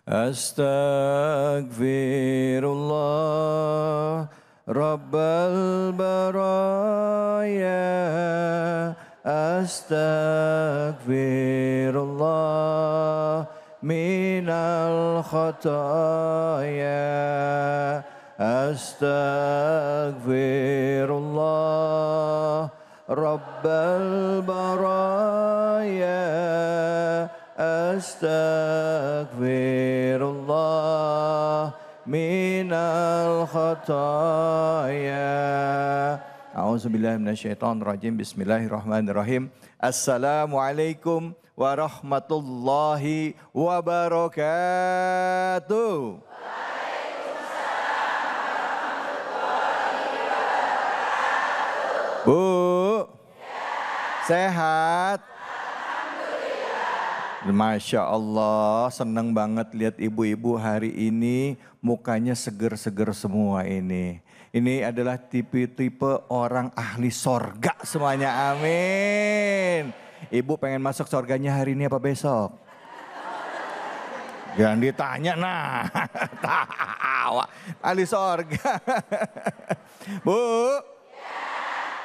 Astaghfirullah Rabbal baraya. Astaghfirullah minal khataya. Astaghfirullah Rabbal baraya. Astaghfirullah minal khataya. A'udzubillahi minasyaitonirrajim. Bismillahirrahmanirrahim. Assalamualaikum warahmatullahi wabarakatuh. Bu, sehat? Masya Allah, senang banget lihat ibu-ibu hari ini mukanya seger-seger semua ini. Ini adalah tipe-tipe orang ahli sorga semuanya, amin. Ibu pengen masuk sorganya hari ini apa besok? Jangan ditanya, nah, tawa, ahli sorga. Bu.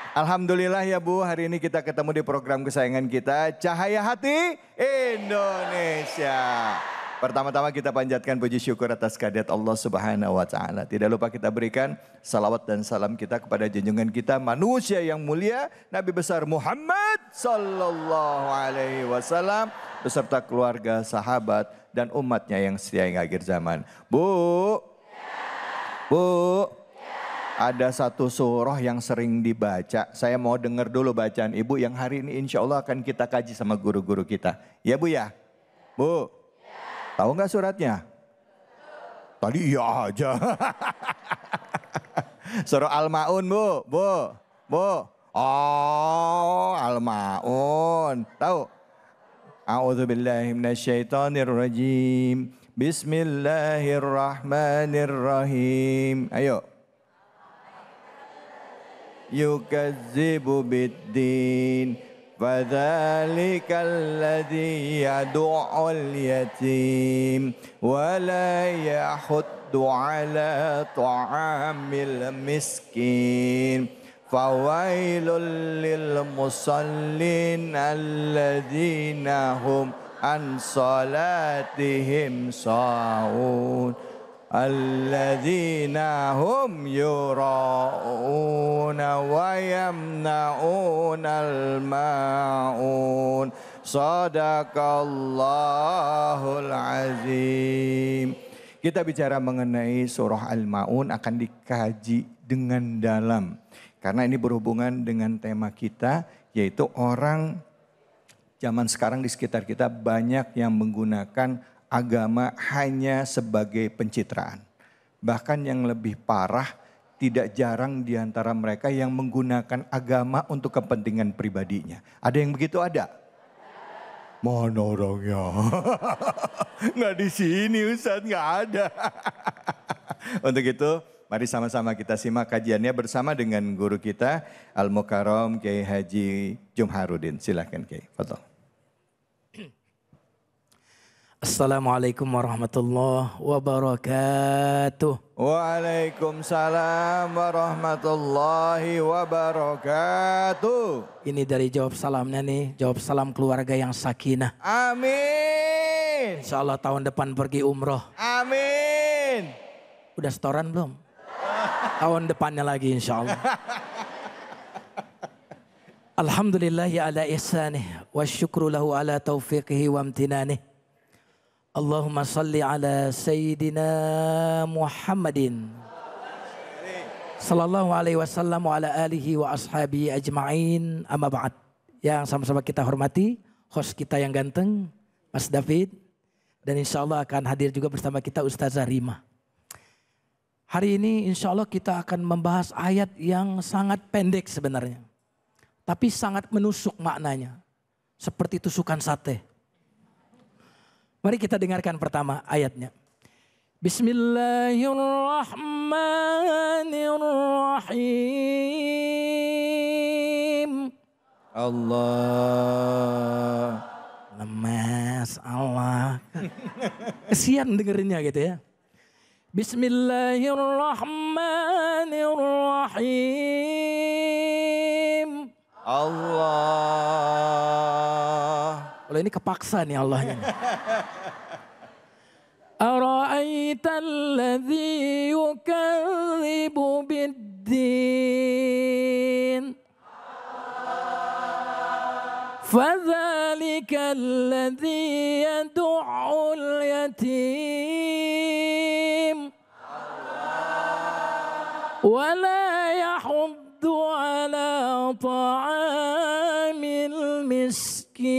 Alhamdulillah ya Bu, hari ini kita ketemu di program kesayangan kita, Cahaya Hati Indonesia. Pertama-tama kita panjatkan puji syukur atas kehadirat Allah Subhanahu wa Ta'ala. Tidak lupa kita berikan salawat dan salam kita kepada junjungan kita, manusia yang mulia, Nabi besar Muhammad Sallallahu Alaihi Wasallam, beserta keluarga, sahabat, dan umatnya yang setia hingga akhir zaman. Bu, ada satu surah yang sering dibaca. Saya mau dengar dulu bacaan Ibu yang hari ini insya Allah akan kita kaji sama guru-guru kita. Ya Bu ya? Bu? Tahu nggak suratnya? Tadi iya aja. Surah Al-Ma'un Bu? Oh, Al-Ma'un. Tahu? A'udzubillahi minasyaitonirrajim. Bismillahirrahmanirrahim. Ayo. Yukadzibu biddin fadzalika alladzi yad'ul yatim wa la yahuddu ala ta'amil miskin fawailul lil musallin alladzina hum an salatihim sahun alladzina hum yura'una wa yamna'unal ma'un. Sadaqallahul azim. Kita bicara mengenai surah Al-Ma'un akan dikaji dengan dalam. Karena ini berhubungan dengan tema kita, yaitu orang zaman sekarang di sekitar kita banyak yang menggunakan agama hanya sebagai pencitraan. Bahkan yang lebih parah, tidak jarang di antara mereka yang menggunakan agama untuk kepentingan pribadinya. Ada yang begitu ada? Mana orangnya? Nggak di sini Ustaz, nggak ada. Untuk itu, mari sama-sama kita simak kajiannya bersama dengan guru kita, Al-Mukarram Kiai Haji Jumharudin. Silahkan Kiai, fadhol. Assalamualaikum warahmatullahi wabarakatuh. Waalaikumsalam warahmatullahi wabarakatuh. Ini dari jawab salamnya nih, jawab salam keluarga yang sakinah. Amin. Insya Allah tahun depan pergi umroh. Amin. Udah setoran belum? Tahun depannya lagi insya Allah. Alhamdulillah ya ala ihsanih wa syukru lahu ala taufiqihi wa amtinanih. Allahumma salli ala Sayyidina Muhammadin sallallahu alaihi wasallam wa ala alihi wa ashabihi ajma'in, amma ba'd. Yang sama-sama kita hormati, host kita yang ganteng, Mas David. Dan insya Allah akan hadir juga bersama kita Ustazah Rima. Hari ini insya Allah kita akan membahas ayat yang sangat pendek sebenarnya. Tapi sangat menusuk maknanya. Seperti tusukan sate. Mari kita dengarkan pertama ayatnya. Bismillahirrahmanirrahim. Allah. Mas Allah. Kesian dengerinnya gitu ya. Bismillahirrahmanirrahim. Allah. Kalau ini kepaksa nih Allahnya. Ara'aita alladhi yukadzibu biddin. Fadzalika alladhi yad'ul yatim. Wa la yahuddu ala ta'amil miskin.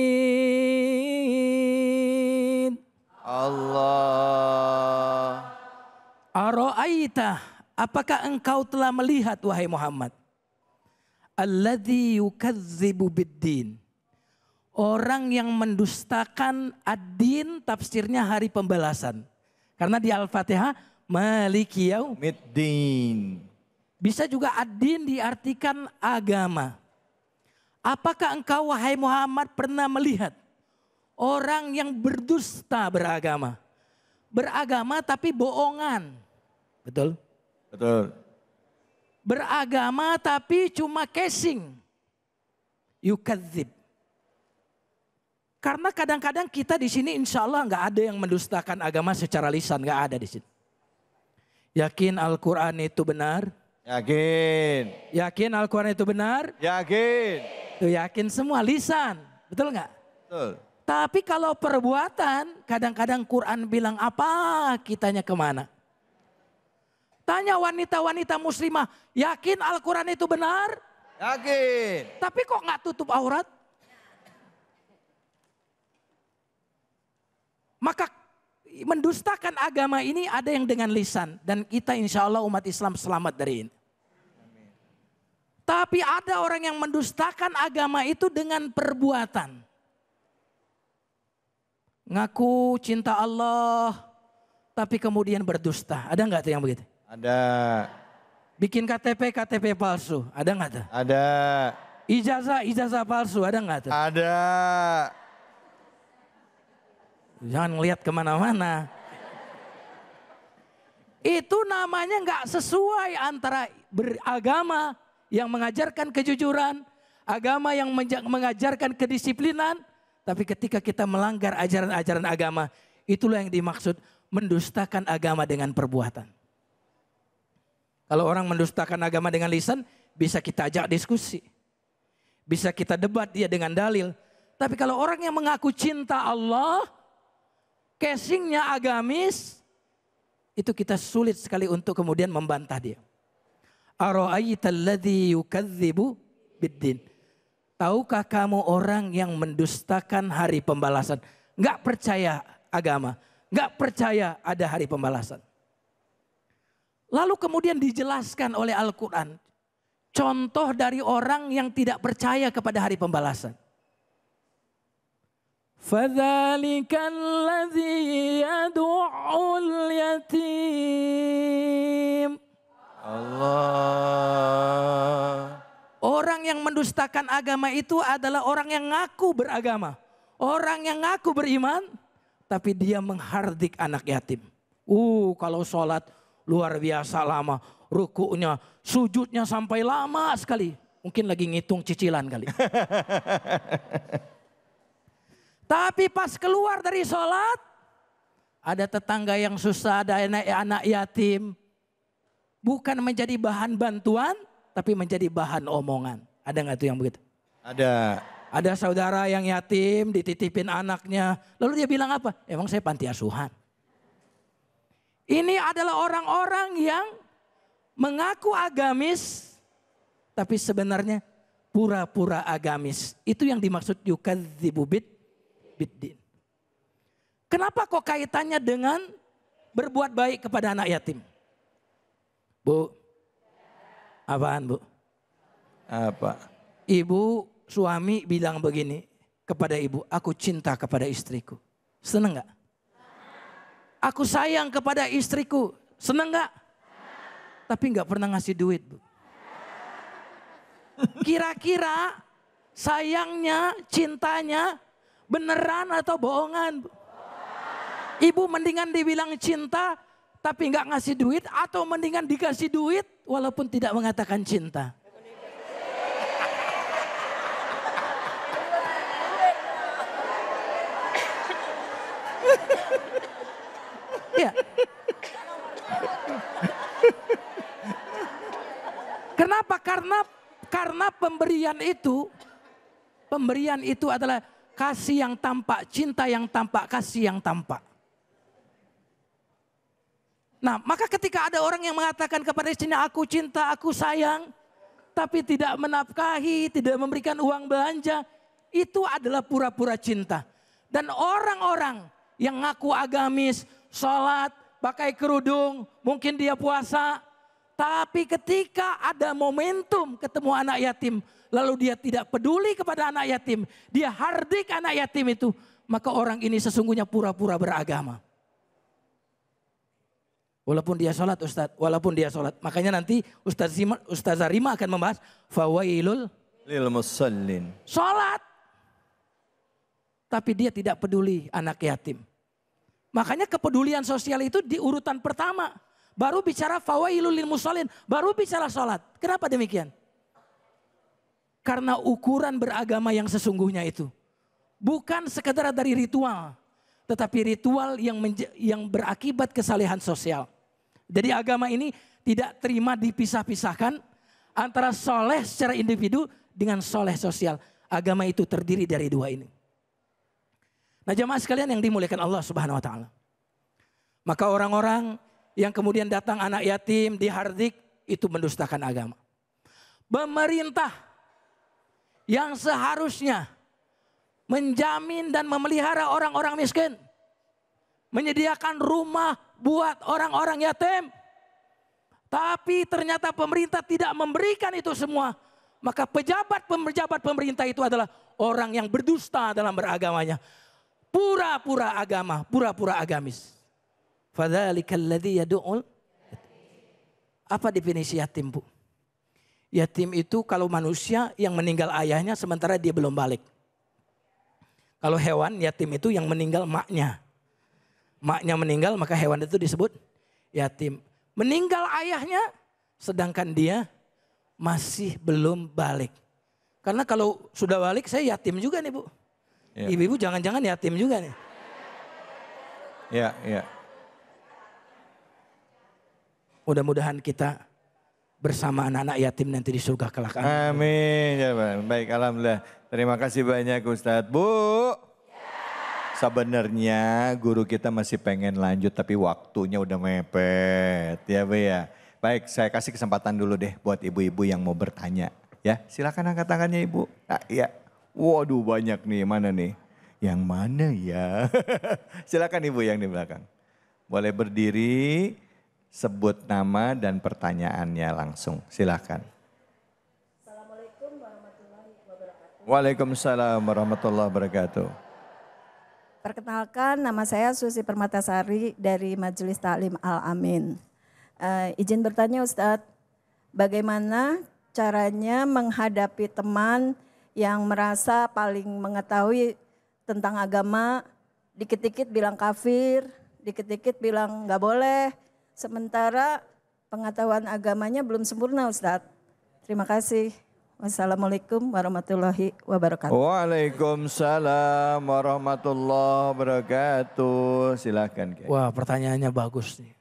Allah. Ara'aita, apakah engkau telah melihat wahai Muhammad? Alladzi yukadzibu biddin. Orang yang mendustakan ad-din, tafsirnya hari pembalasan. Karena di Al-Fatihah maliki Yaumiddin. Bisa juga ad-din diartikan agama. Apakah engkau wahai Muhammad pernah melihat orang yang berdusta beragama? Beragama tapi bohongan. Betul? Betul. Beragama tapi cuma casing. Yukadzib. Karena kadang-kadang kita di sini insya Allah nggak ada yang mendustakan agama secara lisan, nggak ada di sini. Yakin Al-Quran itu benar? Yakin. Yakin Al-Quran itu benar? Yakin. Tuh yakin semua lisan, betul nggak? Betul. Tapi kalau perbuatan, kadang-kadang Quran bilang apa, kitanya kemana? Tanya wanita-wanita muslimah, yakin Al-Quran itu benar? Yakin. Tapi kok nggak tutup aurat? Maka mendustakan agama ini ada yang dengan lisan. Dan kita insya Allah umat Islam selamat dari ini. Tapi ada orang yang mendustakan agama itu dengan perbuatan. Ngaku cinta Allah, tapi kemudian berdusta. Ada nggak tuh yang begitu? Ada. Bikin KTP palsu, ada nggak tuh? Ada. Ijazah palsu, ada nggak tuh? Ada. Jangan ngelihat kemana-mana. Itu namanya nggak sesuai antara beragama yang mengajarkan kejujuran, agama yang mengajarkan kedisiplinan. Tapi ketika kita melanggar ajaran-ajaran agama, itulah yang dimaksud mendustakan agama dengan perbuatan. Kalau orang mendustakan agama dengan lisan, bisa kita ajak diskusi. Bisa kita debat dia dengan dalil. Tapi kalau orang yang mengaku cinta Allah, casingnya agamis, itu kita sulit sekali untuk kemudian membantah dia. Ara'aital ladzi yukadzibu biddin. Tahukah kamu orang yang mendustakan hari pembalasan? Enggak percaya agama, enggak percaya ada hari pembalasan. Lalu kemudian dijelaskan oleh Al-Quran, contoh dari orang yang tidak percaya kepada hari pembalasan. Fadzalika alladzi yad'ul yatim. Allah. Orang yang mendustakan agama itu adalah orang yang ngaku beragama. Orang yang ngaku beriman, tapi dia menghardik anak yatim. Kalau sholat luar biasa lama. Rukunya, sujudnya sampai lama sekali. Mungkin lagi ngitung cicilan kali. Tapi pas keluar dari sholat, ada tetangga yang susah, ada anak yatim. Bukan menjadi bahan bantuan, tapi menjadi bahan omongan. Ada nggak tuh yang begitu? Ada. Ada saudara yang yatim, dititipin anaknya. Lalu dia bilang apa? Emang saya panti asuhan. Ini adalah orang-orang yang mengaku agamis, tapi sebenarnya pura-pura agamis. Itu yang dimaksud yukadzibu biddin. Kenapa kok kaitannya dengan berbuat baik kepada anak yatim? Bu, apaan bu? Apa? Ibu suami bilang begini kepada ibu, aku cinta kepada istriku. Seneng gak? Aku sayang kepada istriku. Seneng gak? Tapi gak pernah ngasih duit bu. Kira-kira sayangnya, cintanya Beneran atau bohongan? Ibu mendingan dibilang cinta tapi nggak ngasih duit, atau mendingan dikasih duit walaupun tidak mengatakan cinta? Ya. Kenapa? Karena pemberian itu adalah kasih yang tampak, cinta yang tampak, kasih yang tampak. Nah, maka ketika ada orang yang mengatakan kepada istrinya, aku cinta, aku sayang, tapi tidak menafkahi, tidak memberikan uang belanja, itu adalah pura-pura cinta. Dan orang-orang yang ngaku agamis, sholat, pakai kerudung, mungkin dia puasa, tapi ketika ada momentum ketemu anak yatim, lalu dia tidak peduli kepada anak yatim, dia hardik anak yatim itu, maka orang ini sesungguhnya pura-pura beragama. Walaupun dia sholat Ustadz, walaupun dia sholat. Makanya nanti Ustazah Rima akan membahas fawailul lil musallin. Sholat. Tapi dia tidak peduli anak yatim. Makanya kepedulian sosial itu di urutan pertama. Baru bicara fawailul lil musallin, baru bicara sholat. Kenapa demikian? Karena ukuran beragama yang sesungguhnya itu bukan sekedar dari ritual, tetapi ritual yang berakibat kesalehan sosial. Jadi agama ini tidak terima dipisah-pisahkan antara soleh secara individu dengan soleh sosial. Agama itu terdiri dari dua ini. Nah, jamaah sekalian yang dimuliakan Allah Subhanahu wa taala. Maka orang-orang yang kemudian datang anak yatim dihardik, itu mendustakan agama. Pemerintah yang seharusnya menjamin dan memelihara orang-orang miskin, menyediakan rumah buat orang-orang yatim, tapi ternyata pemerintah tidak memberikan itu semua, maka pejabat pemerintah itu adalah orang yang berdusta dalam beragamanya. Pura-pura agama, pura-pura agamis. Fadzalikal ladzi yad'ul. Apa definisi yatim, Bu? Yatim itu kalau manusia yang meninggal ayahnya sementara dia belum balik. Kalau hewan, yatim itu yang meninggal maknya. Maknya meninggal, maka hewan itu disebut yatim. Meninggal ayahnya, sedangkan dia masih belum balik. Karena kalau sudah balik, saya yatim juga nih, Bu. Ya. Ibu-ibu jangan-jangan yatim juga nih. Ya, ya. Mudah-mudahan kita bersama anak-anak yatim nanti di surga kelak. Amin. Ya, baik, alhamdulillah. Terima kasih banyak Ustadz. Bu, sebenarnya guru kita masih pengen lanjut tapi waktunya udah mepet. Ya, Bu ya. Baik, saya kasih kesempatan dulu deh buat ibu-ibu yang mau bertanya. Ya, silakan angkat tangannya Ibu. Nah, ya. Waduh, banyak nih. Mana nih? Yang mana ya? Silakan Ibu yang di belakang. Boleh berdiri, sebut nama dan pertanyaannya langsung. Silakan. Assalamualaikum warahmatullahi wabarakatuh. Waalaikumsalam warahmatullahi wabarakatuh. Perkenalkan, nama saya Susi Permatasari dari Majelis Ta'lim Al-Amin. Izin bertanya Ustadz, bagaimana caranya menghadapi teman yang merasa paling mengetahui tentang agama, dikit-dikit bilang kafir, dikit-dikit bilang nggak boleh, sementara pengetahuan agamanya belum sempurna Ustadz. Terima kasih. Wassalamualaikum warahmatullahi wabarakatuh. Waalaikumsalam warahmatullahi wabarakatuh. Silakan. Wah, pertanyaannya bagus nih.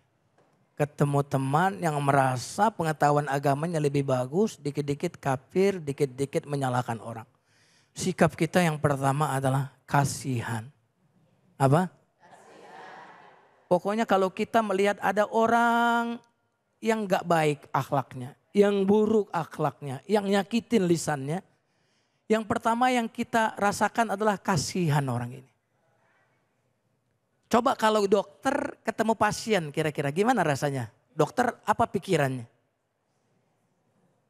Ketemu teman yang merasa pengetahuan agamanya lebih bagus, dikit-dikit kafir, dikit-dikit menyalahkan orang. Sikap kita yang pertama adalah kasihan. Apa? Pokoknya kalau kita melihat ada orang yang gak baik akhlaknya, yang buruk akhlaknya, yang nyakitin lisannya, yang pertama yang kita rasakan adalah kasihan orang ini. Coba kalau dokter ketemu pasien kira-kira gimana rasanya? Dokter apa pikirannya?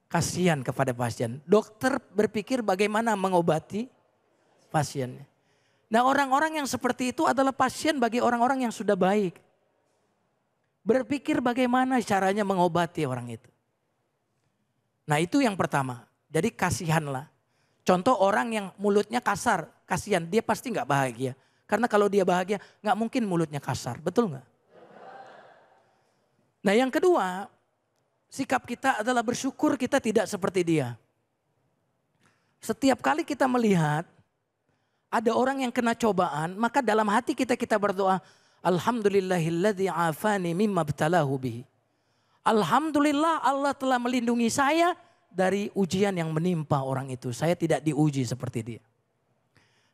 Kasihan kepada pasien. Dokter berpikir bagaimana mengobati pasiennya. Nah, orang-orang yang seperti itu adalah pasien bagi orang-orang yang sudah baik. Berpikir bagaimana caranya mengobati orang itu. Nah, itu yang pertama. Jadi kasihanlah. Contoh orang yang mulutnya kasar. kasihan, dia pasti nggak bahagia. Karena kalau dia bahagia, nggak mungkin mulutnya kasar, betul nggak? Nah yang kedua, sikap kita adalah bersyukur kita tidak seperti dia. Setiap kali kita melihat ada orang yang kena cobaan, maka dalam hati kita berdoa, Alhamdulillahilladzi afani mimma btalahu bihi. Alhamdulillah Allah telah melindungi saya dari ujian yang menimpa orang itu. Saya tidak diuji seperti dia.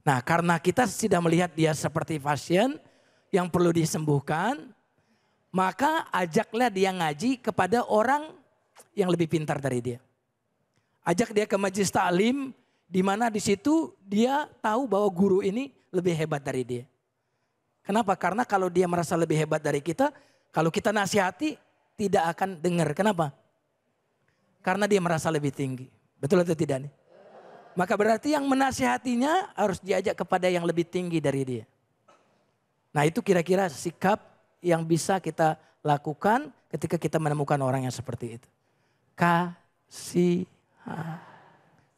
Nah karena kita sudah melihat dia seperti pasien yang perlu disembuhkan, maka ajaklah dia ngaji kepada orang yang lebih pintar dari dia. Ajak dia ke majelis ta'lim, di mana di situ dia tahu bahwa guru ini lebih hebat dari dia. Kenapa? Karena kalau dia merasa lebih hebat dari kita, kalau kita nasihati tidak akan dengar. Kenapa? Karena dia merasa lebih tinggi. Betul atau tidak nih? Maka berarti yang menasihatinya harus diajak kepada yang lebih tinggi dari dia. Nah itu kira-kira sikap yang bisa kita lakukan ketika kita menemukan orang yang seperti itu.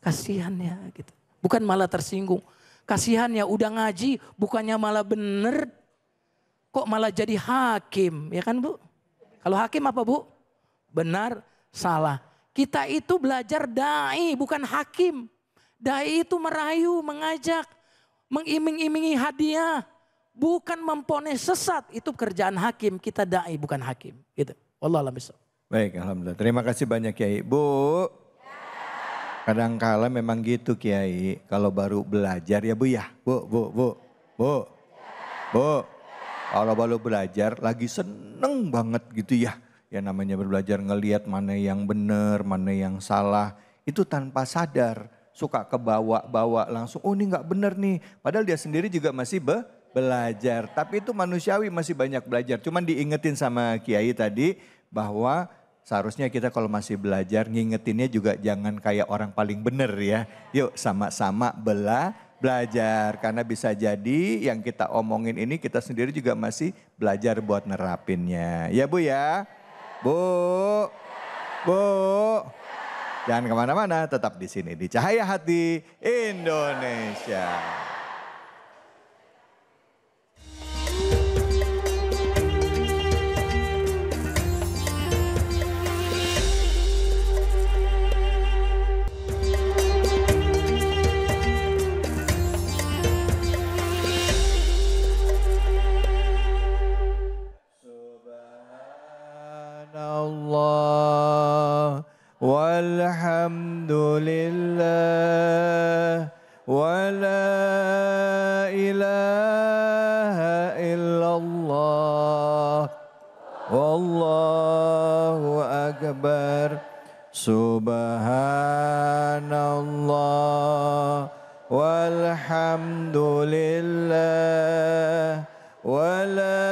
Kasihannya gitu. Bukan malah tersinggung. Kasihannya udah ngaji bukannya malah bener. Kok malah jadi hakim ya kan Bu? Kalau hakim apa Bu? Benar, salah. Kita itu belajar da'i bukan hakim. Da'i itu merayu, mengajak, mengiming-imingi hadiah. Bukan memponis sesat, itu kerjaan hakim. Kita da'i bukan hakim. Gitu. Wallahualam bishawab. Baik, alhamdulillah. Terima kasih banyak Kiai. Bu, kadang-kala memang gitu Kiai. Kalau baru belajar ya Bu ya. Bu. Kalau baru belajar lagi seneng banget gitu ya. Ya namanya belajar ngelihat mana yang benar, mana yang salah. Itu tanpa sadar. Suka kebawa-bawa langsung, oh ini gak benar nih. Padahal dia sendiri juga masih belajar. Tapi itu manusiawi masih banyak belajar. Cuman diingetin sama Kiai tadi bahwa seharusnya kita kalau masih belajar ngingetinnya juga jangan kayak orang paling benar ya. Yuk sama-sama belajar. Karena bisa jadi yang kita omongin ini kita sendiri juga masih belajar buat nerapinnya. Ya Bu ya. Bu. Jangan kemana-mana, tetap di sini di Cahaya Hati Indonesia. Subhanallah. Walhamdulillah wa la ilaha illallah wallahu akbar subhanallah walhamdulillah wa la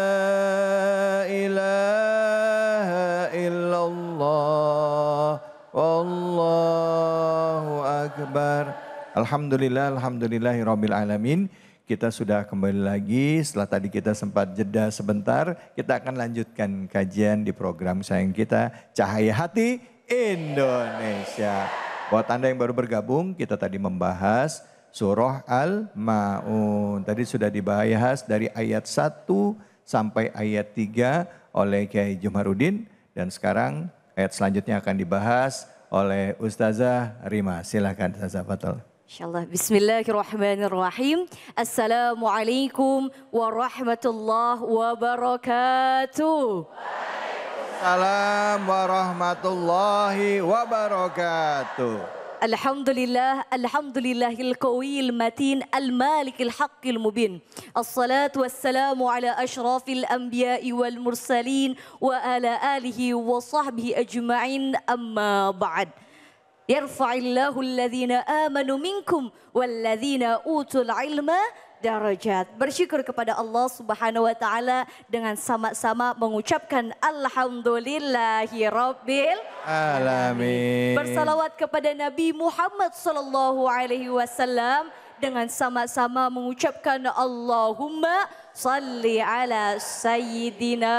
ilaha illallah Allahu Akbar. Alhamdulillahirabbil alamin. Kita sudah kembali lagi setelah tadi kita sempat jeda sebentar. Kita akan lanjutkan kajian di program sayang kita Cahaya Hati Indonesia. Buat Anda yang baru bergabung, kita tadi membahas surah Al-Ma'un. Tadi sudah dibahas dari ayat 1 sampai ayat 3 oleh Kiai Jumaruddin. Dan sekarang ayat selanjutnya akan dibahas oleh Ustazah Rima. Silakan Ustazah Fatul. Insyaallah. Bismillahirrahmanirrahim. Assalamualaikum warahmatullahi wabarakatuh. Waalaikumsalam warahmatullahi wabarakatuh. Alhamdulillahil qawiyil matin al-malikil haqqil mubin. Assalatu wassalamu ala ashrafil anbiya'i wal mursalin wa ala alihi wa sahbihi ajma'in amma ba'd. Yarfa'illahu alladhina amanu minkum walladhina utul ilma darajat. Bersyukur kepada Allah Subhanahu wa taala dengan sama-sama mengucapkan alhamdulillahi rabbil alamin. Bersalawat kepada Nabi Muhammad sallallahu alaihi wasallam dengan sama-sama mengucapkan Allahumma salli ala Sayyidina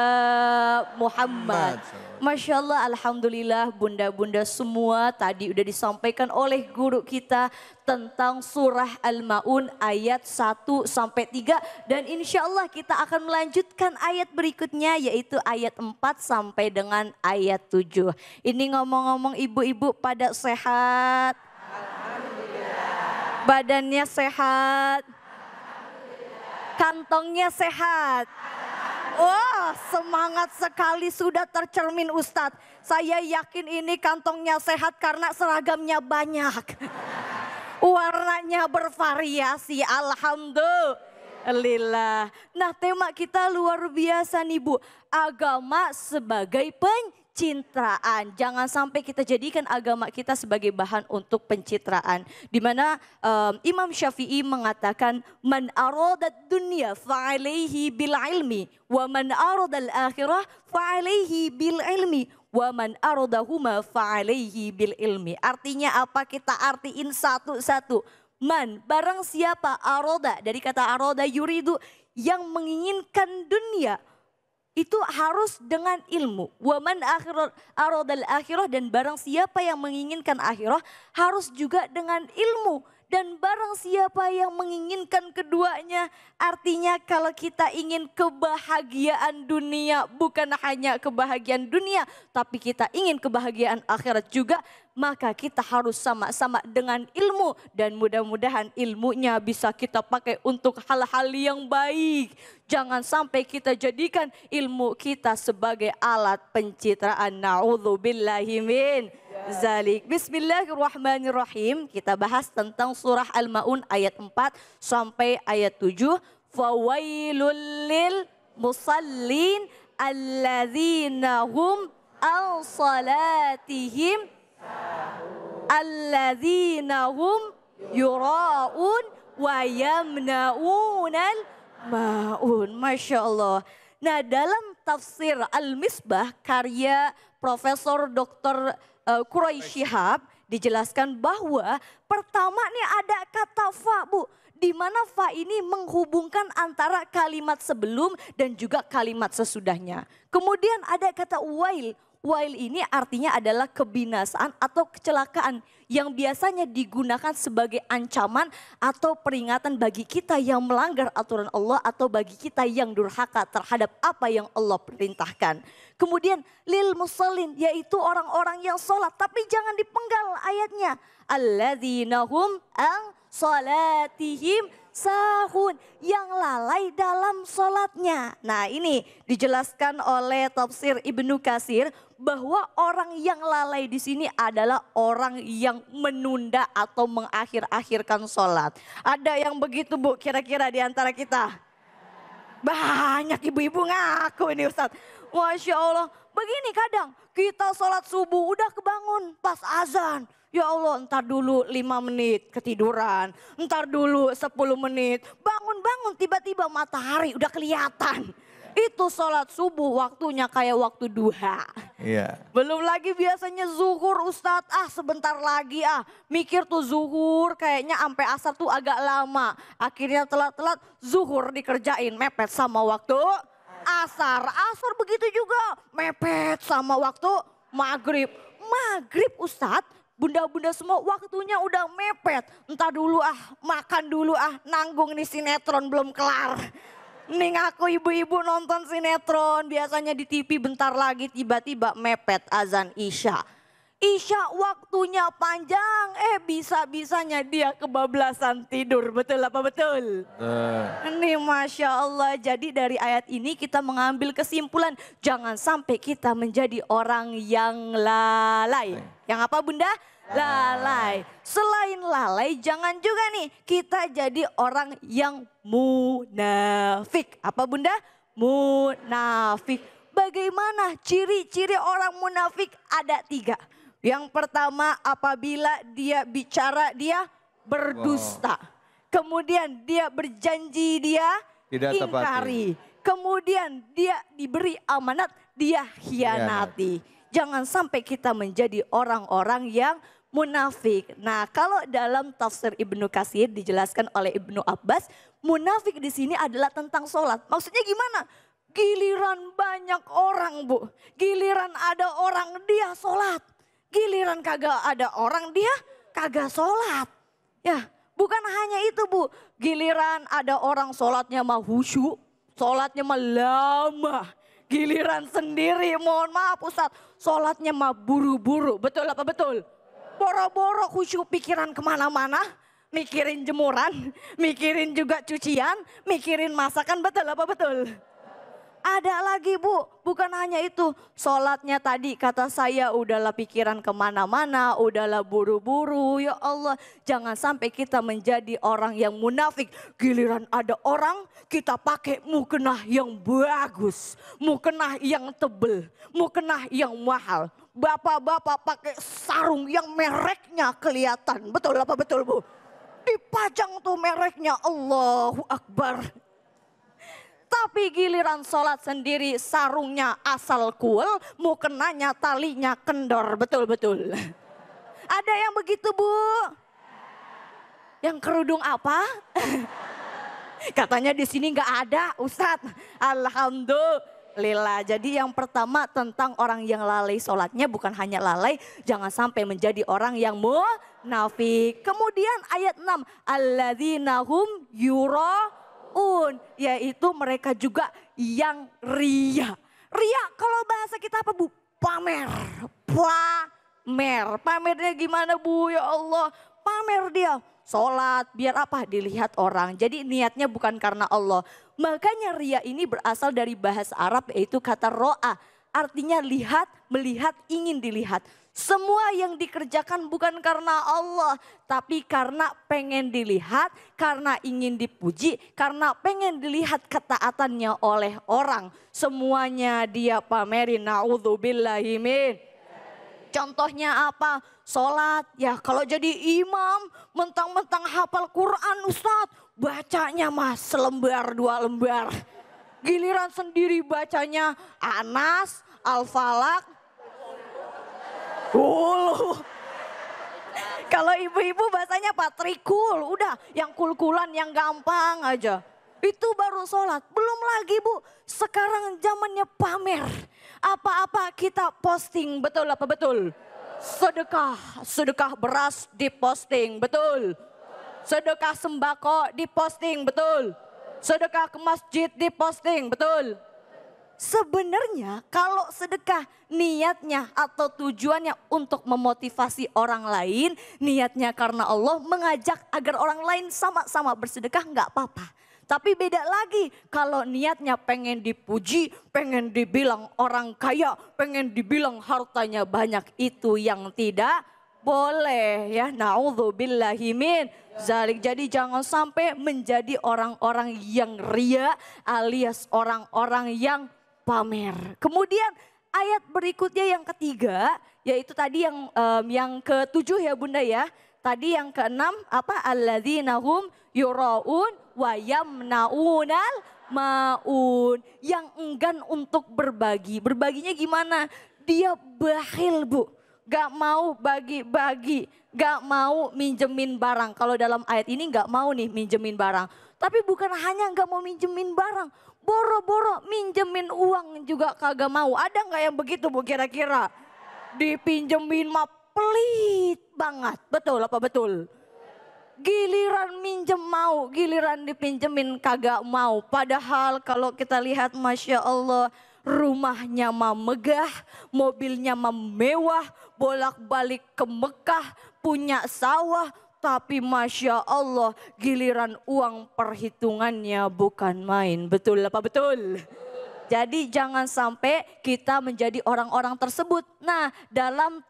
Muhammad. Masya Allah, alhamdulillah bunda-bunda semua tadi udah disampaikan oleh guru kita tentang surah Al-Ma'un ayat 1 sampai 3. Dan insya Allah kita akan melanjutkan ayat berikutnya yaitu ayat 4 sampai dengan ayat 7. Ini ngomong-ngomong ibu-ibu pada sehat? Alhamdulillah. Badannya sehat? Alhamdulillah. Kantongnya sehat? Wah, semangat sekali sudah tercermin Ustadz. Saya yakin ini kantongnya sehat karena seragamnya banyak. Warnanya bervariasi, alhamdulillah. Nah, tema kita luar biasa nih Bu. Agama sebagai pencitraan. Jangan sampai kita jadikan agama kita sebagai bahan untuk pencitraan. Di mana Imam Syafi'i mengatakan, man aradat dunya fa'alaihi bil ilmi, wa man aradal akhirah fa'alaihi bil ilmi, wa man aradahuma fa'alaihi bil ilmi. Artinya apa? Kita artiin satu-satu. Man, barang siapa, aroda, dari kata aroda yuridu, yang menginginkan dunia, itu harus dengan ilmu. Waman aradal akhirah, dan barang siapa yang menginginkan akhirah harus juga dengan ilmu. Dan barang siapa yang menginginkan keduanya, artinya kalau kita ingin kebahagiaan dunia, bukan hanya kebahagiaan dunia, tapi kita ingin kebahagiaan akhirat juga, maka kita harus sama-sama dengan ilmu. Dan mudah-mudahan ilmunya bisa kita pakai untuk hal-hal yang baik. Jangan sampai kita jadikan ilmu kita sebagai alat pencitraan. Na'udzubillahi min zalik. Bismillahirrahmanirrahim. Kita bahas tentang surah Al-Ma'un ayat 4 sampai ayat 7. Fawailul lil musallin alladzina hum an salatihim alladzina hum yura'un wa yamna'unal ma'un. Masya Allah. Nah, dalam tafsir Al-Misbah karya Profesor Dr. Quraisy Shihab dijelaskan bahwa pertama nih ada kata fa Bu. Di mana fa ini menghubungkan antara kalimat sebelum dan juga kalimat sesudahnya. Kemudian ada kata wail. Wail ini artinya adalah kebinasaan atau kecelakaan yang biasanya digunakan sebagai ancaman atau peringatan bagi kita yang melanggar aturan Allah atau bagi kita yang durhaka terhadap apa yang Allah perintahkan. Kemudian lil musallin, yaitu orang-orang yang sholat, tapi jangan dipenggal ayatnya. Alladzina hum an salatihim sahun, yang lalai dalam sholatnya. Nah, ini dijelaskan oleh tafsir Ibnu Katsir bahwa orang yang lalai di sini adalah orang yang menunda atau mengakhir-akhirkan sholat. Ada yang begitu Bu kira-kira di antara kita? Banyak ibu-ibu ngaku ini Ustadz. Masya Allah, begini kadang kita sholat subuh udah kebangun pas azan. Ya Allah, entar dulu 5 menit ketiduran, entar dulu 10 menit. Bangun-bangun tiba-tiba matahari udah kelihatan. Itu sholat subuh waktunya kayak waktu duha. Iya. Belum lagi biasanya zuhur Ustadz, sebentar lagi mikir tuh zuhur kayaknya sampai asar tuh agak lama. Akhirnya telat-telat zuhur dikerjain mepet sama waktu asar. Asar begitu juga mepet sama waktu maghrib. Maghrib Ustadz, bunda-bunda semua waktunya udah mepet. Entar dulu makan dulu nanggung nih sinetron belum kelar. Nih ngaku ibu-ibu nonton sinetron, biasanya di TV bentar lagi tiba-tiba mepet azan Isya. Isya waktunya panjang, bisa-bisanya dia kebablasan tidur, betul apa betul? Ini Masya Allah, jadi dari ayat ini kita mengambil kesimpulan, jangan sampai kita menjadi orang yang lalai. Yang apa Bunda? Lalai. Selain lalai, jangan juga nih kita jadi orang yang munafik. Apa Bunda? Munafik. Bagaimana ciri-ciri orang munafik? Ada 3. Yang pertama, apabila dia bicara dia berdusta. Kemudian dia berjanji dia tidak ingkari. Kemudian dia diberi amanat dia khianati. Jangan sampai kita menjadi orang-orang yang munafik. Nah, kalau dalam tafsir Ibnu Katsir dijelaskan oleh Ibnu Abbas, munafik di sini adalah tentang sholat. Maksudnya gimana? Giliran banyak orang, Bu. Giliran ada orang dia sholat. Giliran kagak ada orang dia kagak sholat. Ya, bukan hanya itu, Bu. Giliran ada orang sholatnya mah khusyuk, sholatnya mah lama. Giliran sendiri, mohon maaf Ustaz, sholatnya mah buru-buru. Betul apa betul? Boro-boro khusyuk, pikiran kemana-mana. Mikirin jemuran, mikirin juga cucian, mikirin masakan. Betul apa betul? Ada lagi Bu, bukan hanya itu. Sholatnya tadi kata saya udahlah pikiran kemana-mana, udahlah buru-buru. Ya Allah, jangan sampai kita menjadi orang yang munafik. Giliran ada orang, kita pakai mukenah yang bagus. Mukenah yang tebel, mukenah yang mahal. Bapak-bapak pakai sarung yang mereknya kelihatan. Betul apa betul Bu? Dipajang tuh mereknya, Allahu Akbar. Tapi giliran sholat sendiri sarungnya asal kuel, mukenanya talinya kendor, betul-betul. Ada yang begitu Bu? Yang kerudung apa? Katanya di sini nggak ada Ustadz. Alhamdulillah. Jadi yang pertama tentang orang yang lalai sholatnya, bukan hanya lalai, jangan sampai menjadi orang yang munafik. Kemudian ayat 6, alladzina hum yaitu mereka juga yang ria. Ria kalau bahasa kita apa Bu? Pamer. Pamer. Pamernya gimana Bu? Ya Allah, pamer dia. Sholat biar apa? Dilihat orang. Jadi niatnya bukan karena Allah. Makanya ria ini berasal dari bahasa Arab yaitu kata ro'a. Artinya lihat, melihat, ingin dilihat. Semua yang dikerjakan bukan karena Allah, tapi karena pengen dilihat, karena ingin dipuji, karena pengen dilihat ketaatannya oleh orang. Semuanya dia pamerin, na'udzubillahi min. Contohnya apa? Sholat, ya kalau jadi imam, mentang-mentang hafal Quran Ustadz, bacanya mah selembar, 2 lembar. Giliran sendiri bacanya Anas, Al-Falaq, Kalau ibu-ibu bahasanya patrikul, udah yang kul-kulan yang gampang aja. Itu baru sholat, belum lagi Bu, sekarang zamannya pamer. Apa-apa kita posting, betul apa betul? Sedekah beras diposting, betul. Sedekah sembako diposting, betul. Sedekah ke masjid diposting, betul. Sebenarnya kalau sedekah niatnya atau tujuannya untuk memotivasi orang lain, niatnya karena Allah mengajak agar orang lain sama-sama bersedekah nggak apa-apa. Tapi beda lagi kalau niatnya pengen dipuji, pengen dibilang orang kaya, pengen dibilang hartanya banyak, itu yang tidak boleh ya. Na'udzubillahi min zalik. Jadi jangan sampai menjadi orang-orang yang ria alias orang-orang yang pamer. Kemudian ayat berikutnya yang ketiga, yaitu tadi yang ketujuh ya Bunda ya. Tadi yang keenam apa? Alladzina hum yuraun wa yamnaunal maun. Yang enggan untuk berbagi. Berbaginya gimana? Dia bakhil Bu. Gak mau bagi-bagi. Gak mau minjemin barang. Kalau dalam ayat ini gak mau nih minjemin barang. Tapi bukan hanya gak mau minjemin barang. Boro-boro minjemin uang juga kagak mau. Ada gak yang begitu Bu kira-kira? Dipinjemin mah pelit banget. Betul apa betul? Giliran minjem mau, giliran dipinjemin kagak mau. Padahal kalau kita lihat Masya Allah, rumahnya mah megah, mobilnya mah mewah, bolak-balik ke Mekah, punya sawah. Tapi Masya Allah giliran uang perhitungannya bukan main. Betul apa betul? Jadi jangan sampai kita menjadi orang-orang tersebut. Nah dalam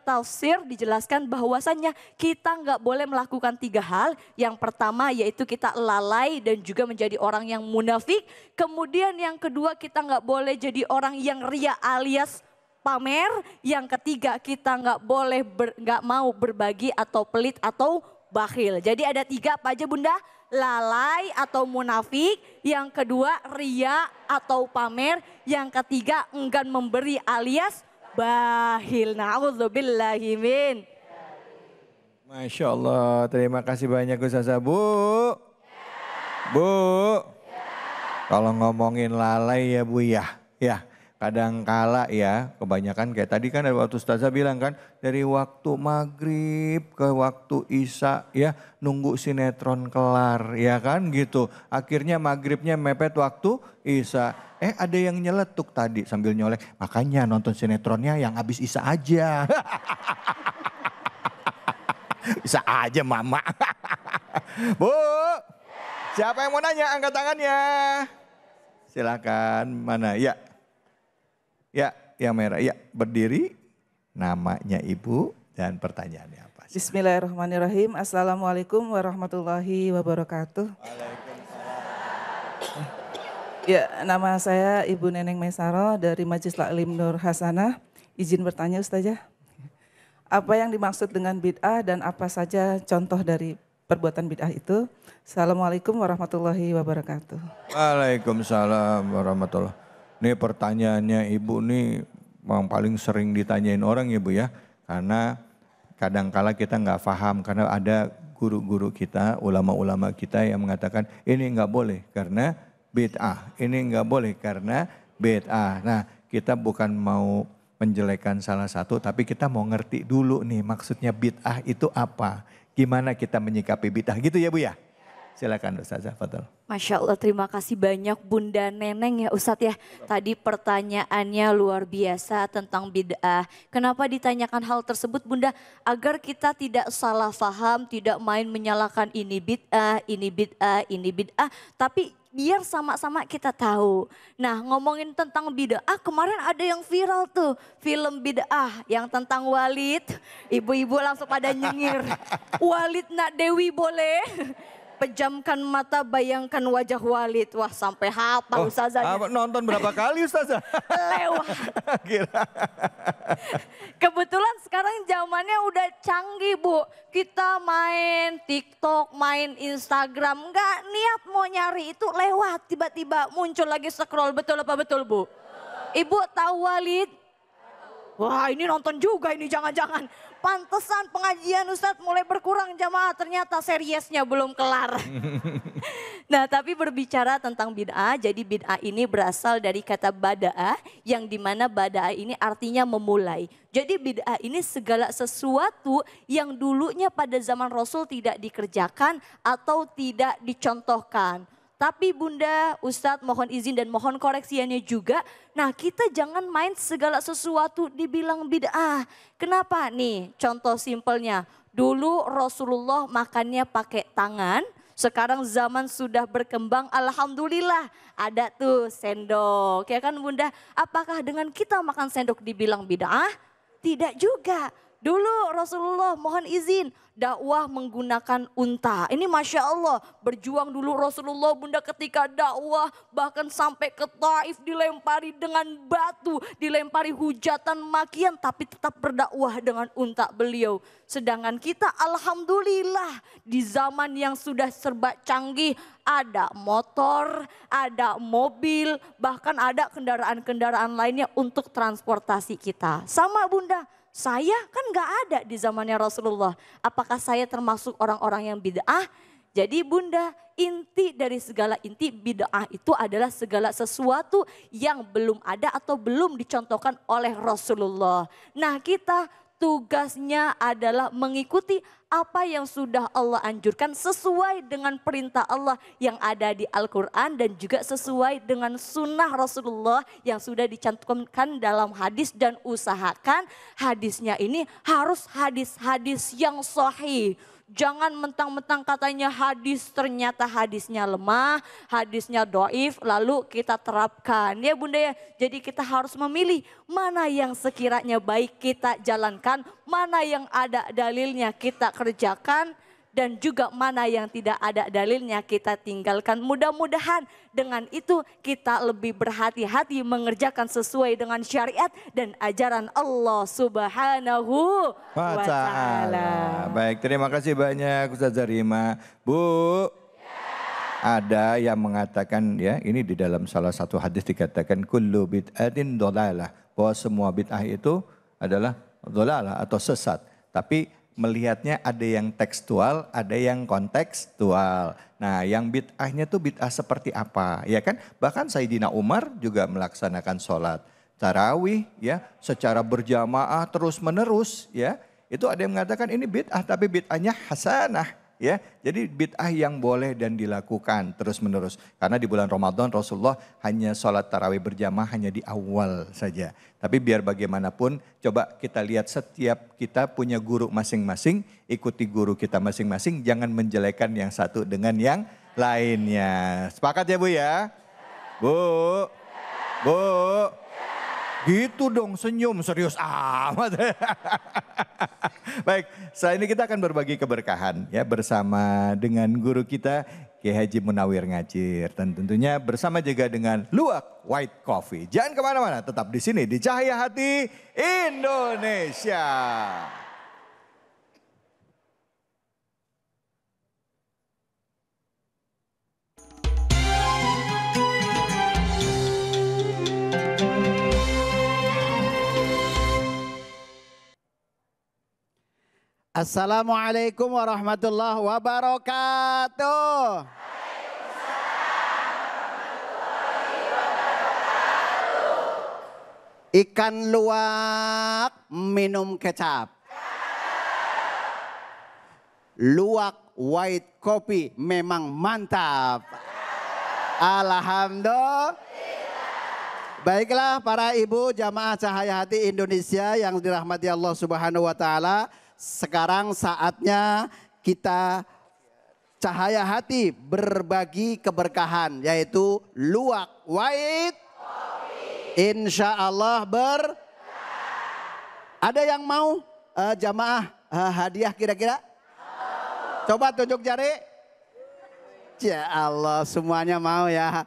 tafsir dijelaskan bahwasannya kita nggak boleh melakukan 3 hal. Yang pertama yaitu kita lalai dan juga menjadi orang yang munafik. Kemudian yang kedua kita nggak boleh jadi orang yang ria alias pamer. Yang ketiga kita nggak mau berbagi atau pelit atau bakhil. Jadi ada 3 apa aja Bunda? Lalai atau munafik, yang kedua ria atau pamer, yang ketiga enggan memberi alias bahil. Na'udzubillahi min. Masya Allah, terima kasih banyak Ustazah. Bu. Bu. Kalau ngomongin lalai ya Bu ya. Ya, kadang kala ya, kebanyakan kayak tadi kan waktu Ustazah bilang kan, dari waktu maghrib ke waktu isya ya, nunggu sinetron kelar ya kan gitu. Akhirnya maghribnya mepet waktu isya. Ada yang nyeletuk tadi sambil nyolek, makanya nonton sinetronnya yang habis isya aja. Bisa aja mama. Bu, siapa yang mau nanya? Angkat tangannya. Silakan, mana? Ya, ya, yang merah. Ya, berdiri. Namanya ibu dan pertanyaannya apa? Bismillahirrahmanirrahim. Assalamualaikum warahmatullahi wabarakatuh. Ya, nama saya Ibu Neneng Mesaro dari Majelis Taklim Nur Hasanah. Izin bertanya Ustazah. Apa yang dimaksud dengan bid'ah dan apa saja contoh dari perbuatan bid'ah itu? Assalamualaikum warahmatullahi wabarakatuh. Waalaikumsalam warahmatullahi. Ini pertanyaannya ibu nih yang paling sering ditanyain orang ya Bu ya. Karena kadangkala kita nggak paham karena ada guru-guru kita, ulama-ulama kita yang mengatakan ini nggak boleh karena bid'ah. Ini nggak boleh karena bid'ah. Nah, kita bukan mau menjelekan salah satu, tapi kita mau ngerti dulu nih maksudnya bid'ah itu apa. Gimana kita menyikapi bid'ah gitu ya Bu ya. Silakan Ustazah, Fadl. Masya Allah, terima kasih banyak Bunda Neneng ya Ustadz ya. Tadi pertanyaannya luar biasa tentang bid'ah. Kenapa ditanyakan hal tersebut Bunda? Agar kita tidak salah paham, tidak main menyalahkan ini bid'ah, ini bid'ah, ini bid'ah. Tapi biar sama-sama kita tahu. Nah, ngomongin tentang bid'ah, kemarin ada yang viral tuh, film bid'ah yang tentang Walid. Ibu-ibu langsung pada nyengir. Walid nak Dewi boleh? Pejamkan mata, bayangkan wajah Walid. Wah, sampai hafal Ustazahnya. Nonton berapa kali Ustazah? Lewat. Kebetulan sekarang zamannya udah canggih Bu. Kita main TikTok, main Instagram. Nggak niat mau nyari itu lewat. Tiba-tiba muncul lagi scroll. Betul apa betul Bu? Ibu tahu Walid? Wah, ini nonton juga ini jangan-jangan. Pantesan pengajian Ustadz mulai berkurang jamaah, ternyata seriesnya belum kelar. Nah, tapi berbicara tentang bid'ah, jadi bid'ah ini berasal dari kata bada'ah, yang dimana bada'ah ini artinya memulai. Jadi bid'ah ini segala sesuatu yang dulunya pada zaman Rasul tidak dikerjakan atau tidak dicontohkan. Tapi Bunda, Ustadz mohon izin dan mohon koreksiannya juga. Nah, kita jangan main segala sesuatu dibilang bid'ah. Kenapa nih? Contoh simpelnya. Dulu Rasulullah makannya pakai tangan. Sekarang zaman sudah berkembang, alhamdulillah ada tuh sendok. Ya kan Bunda? Apakah dengan kita makan sendok dibilang bid'ah? Tidak juga. Dulu Rasulullah mohon izin dakwah menggunakan unta. Ini Masya Allah berjuang dulu Rasulullah Bunda ketika dakwah bahkan sampai ke Taif dilempari dengan batu, dilempari hujatan makian tapi tetap berdakwah dengan unta beliau. Sedangkan kita alhamdulillah di zaman yang sudah serba canggih ada motor, ada mobil, bahkan ada kendaraan-kendaraan lainnya untuk transportasi kita. Sama Bunda. Saya kan gak ada di zamannya Rasulullah. Apakah saya termasuk orang-orang yang bid'ah? Jadi Bunda, inti dari segala inti bid'ah itu adalah segala sesuatu yang belum ada atau belum dicontohkan oleh Rasulullah. Nah, kita tugasnya adalah mengikuti apa yang sudah Allah anjurkan sesuai dengan perintah Allah yang ada di Al-Quran dan juga sesuai dengan sunnah Rasulullah yang sudah dicantumkan dalam hadis, dan usahakan hadisnya ini harus hadis-hadis yang sahih. Jangan mentang-mentang katanya hadis ternyata hadisnya lemah, hadisnya doif lalu kita terapkan. Ya Bunda ya, jadi kita harus memilih mana yang sekiranya baik kita jalankan, mana yang ada dalilnya kita kerjakan, dan juga mana yang tidak ada dalilnya kita tinggalkan. Mudah-mudahan dengan itu kita lebih berhati-hati mengerjakan sesuai dengan syariat dan ajaran Allah Subhanahu wa ta'ala. Baik, terima kasih banyak Ustazah Rima. Bu, Ada yang mengatakan ya, ini di dalam salah satu hadis dikatakan kullu bid'atin dhalalah, bahwa semua bid'ah itu adalah dhalalah atau sesat. Tapi melihatnya ada yang tekstual, ada yang kontekstual. Nah, yang bid'ahnya tuh bid'ah seperti apa? Ya kan? Bahkan Sayyidina Umar juga melaksanakan sholat tarawih ya secara berjamaah terus menerus ya. Itu ada yang mengatakan ini bid'ah, tapi bid'ahnya hasanah. Ya, jadi bid'ah yang boleh dan dilakukan terus menerus. Karena di bulan Ramadan Rasulullah hanya sholat tarawih berjamaah hanya di awal saja. Tapi biar bagaimanapun coba kita lihat setiap kita punya guru masing-masing. Ikuti guru kita masing-masing, jangan menjelekan yang satu dengan yang lainnya. Sepakat ya Bu ya? Bu, Bu. Gitu dong, senyum serius amat. Baik, saat ini kita akan berbagi keberkahan ya bersama dengan guru kita Kiai Haji Munawir Ngajir. Dan tentunya bersama juga dengan Luwak White Coffee. Jangan kemana-mana, tetap di sini di Cahaya Hati Indonesia. Assalamualaikum warahmatullahi wabarakatuh. Ikan luwak minum kecap. Luwak white coffee memang mantap. Alhamdulillah. Baiklah para ibu jamaah Cahaya Hati Indonesia yang dirahmati Allah Subhanahu wa taala. Sekarang saatnya kita Cahaya Hati berbagi keberkahan yaitu luwak white insya Allah ada yang mau jamaah hadiah kira-kira? Coba tunjuk jari. Ya Allah semuanya mau ya.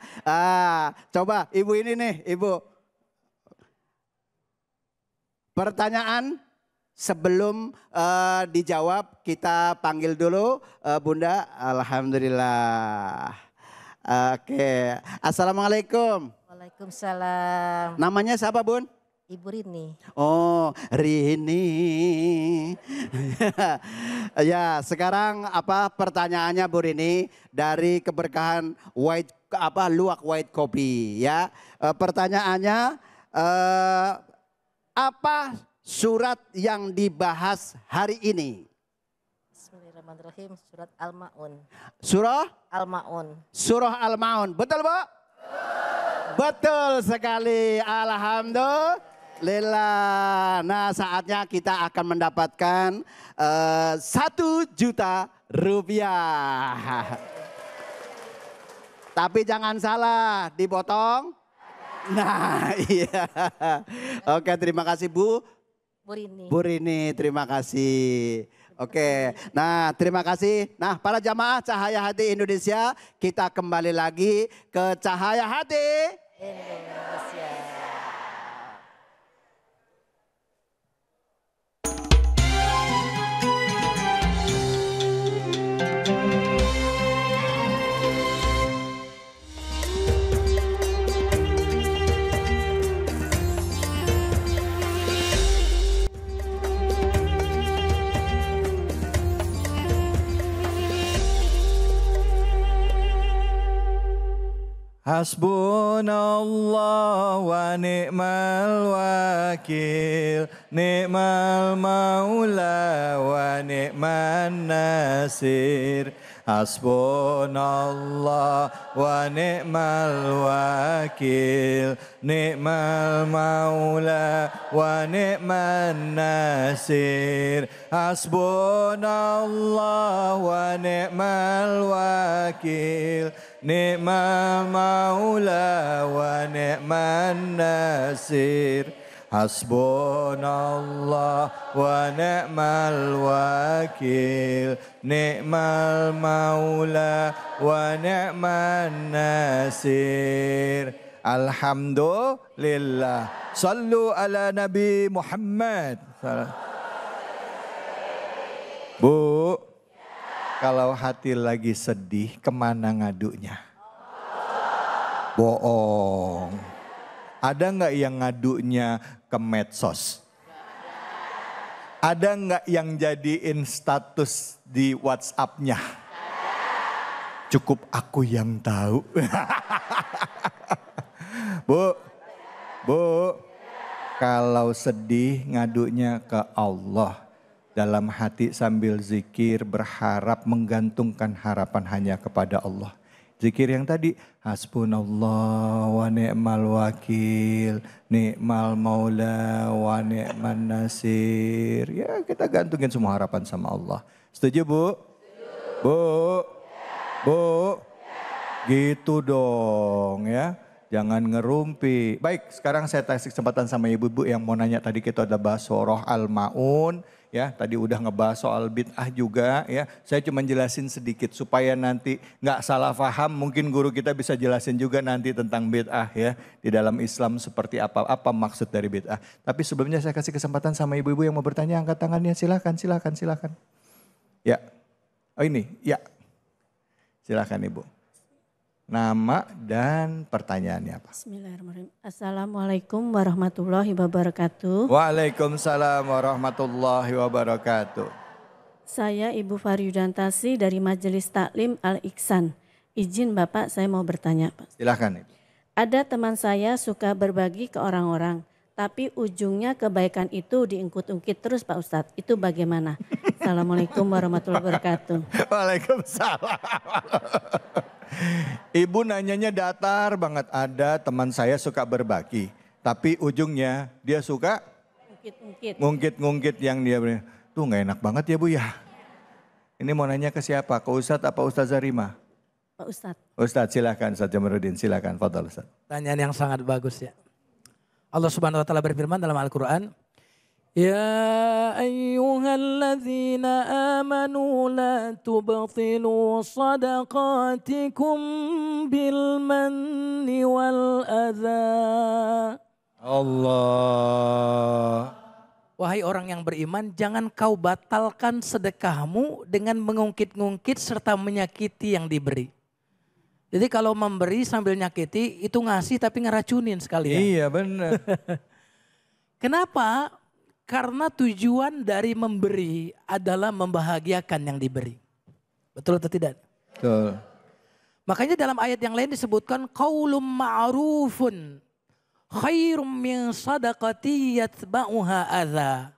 Coba ibu ini nih ibu. Pertanyaan. Sebelum dijawab kita panggil dulu Bunda. Alhamdulillah. Oke. Assalamualaikum. Waalaikumsalam. Namanya siapa Bun? Ibu Rini. Oh Rini. Ya sekarang apa pertanyaannya Bu Rini dari keberkahan luwak white coffee ya. Pertanyaannya apa surat yang dibahas hari ini? Bismillahirrahmanirrahim. Surat Al-Ma'un. Surah? Al-Ma'un. Surah Al-Ma'un. Betul Bu? Betul sekali. Alhamdulillah. Nah saatnya kita akan mendapatkan 1 juta rupiah. Tapi jangan salah dipotong. Nah iya. Oke terima kasih Bu. Bu Rini, terima kasih. Oke, nah terima kasih. Nah para jamaah Cahaya Hati Indonesia, kita kembali lagi ke Cahaya Hati Indonesia. Hasbunallah wa ni'mal wakil, ni'mal maula wa ni'man nasir. Hasbunallah wa ni'mal wakil, ni'mal maula wa ni'man nasir. Hasbunallah wa ni'mal wakil, ni'mal maula wa ni'man nasir. Hasbunallah wa ni'mal wakil, ni'mal maula wa ni'man nasir. Alhamdulillah. Sallu ala Nabi Muhammad. Bu. Kalau hati lagi sedih, kemana ngadunya? Bohong. Ada nggak yang ngadunya ke medsos? Ada nggak yang jadiin status di WhatsApp-nya? Cukup aku yang tahu. Bu, kalau sedih ngadunya ke Allah. Dalam hati sambil zikir berharap menggantungkan harapan hanya kepada Allah. Zikir yang tadi, hasbunallah wa ni'mal wakil, ni'mal maula wa ni'man nasir. Ya kita gantungin semua harapan sama Allah. Setuju Bu? Bu, gitu dong ya. Jangan ngerumpi. Baik, sekarang saya kasih kesempatan sama ibu-ibu yang mau nanya. Tadi kita udah bahas surah Al-Ma'un. Ya, tadi udah ngebahas soal bid'ah juga ya. Saya cuma jelasin sedikit supaya nanti nggak salah paham. Mungkin guru kita bisa jelasin juga nanti tentang bid'ah ya. Di dalam Islam seperti apa maksud dari bid'ah. Tapi sebelumnya saya kasih kesempatan sama ibu-ibu yang mau bertanya. Angkat tangannya, silakan. Ya, oh ini, ya. Silakan Ibu. Nama dan pertanyaannya apa? Bismillahirrahmanirrahim. Assalamualaikum warahmatullahi wabarakatuh. Waalaikumsalam warahmatullahi wabarakatuh. Saya Ibu Faryudantasi dari Majelis Taklim Al-Ihsan. Izin Bapak, saya mau bertanya, Pak. Silakan Ibu. Ada teman saya suka berbagi ke orang-orang, tapi ujungnya kebaikan itu diungkit-ungkit terus Pak Ustadz. Itu bagaimana? Assalamualaikum warahmatullahi wabarakatuh. Waalaikumsalam. Ibu nanyanya datar banget. Ada teman saya suka berbagi, tapi ujungnya dia suka ngungkit-ngungkit yang dia beri. Tuh nggak enak banget ya Bu ya. Ini mau nanya ke siapa? Ke Ustadz apa Ustazah Rima? Pak Ustadz. Ustadz silakan Ustadz Jamaluddin, silakan. Fadhal Ustadz. Pertanyaan yang sangat bagus ya. Allah Subhanahu wa taala berfirman dalam Al-Qur'an, "Ya ayyuhalladzina amanu la tubtilu shadaqatikum bil manni wal adza." Allah. Wahai orang yang beriman, jangan kau batalkan sedekahmu dengan mengungkit-ungkit serta menyakiti yang diberi. Jadi kalau memberi sambil nyakiti itu ngasih tapi ngeracunin sekalian. Iya benar. Kenapa? Karena tujuan dari memberi adalah membahagiakan yang diberi. Betul atau tidak? Betul. Makanya dalam ayat yang lain disebutkan qaulun ma'rufun khairum min sadaqati yatba'uha adza.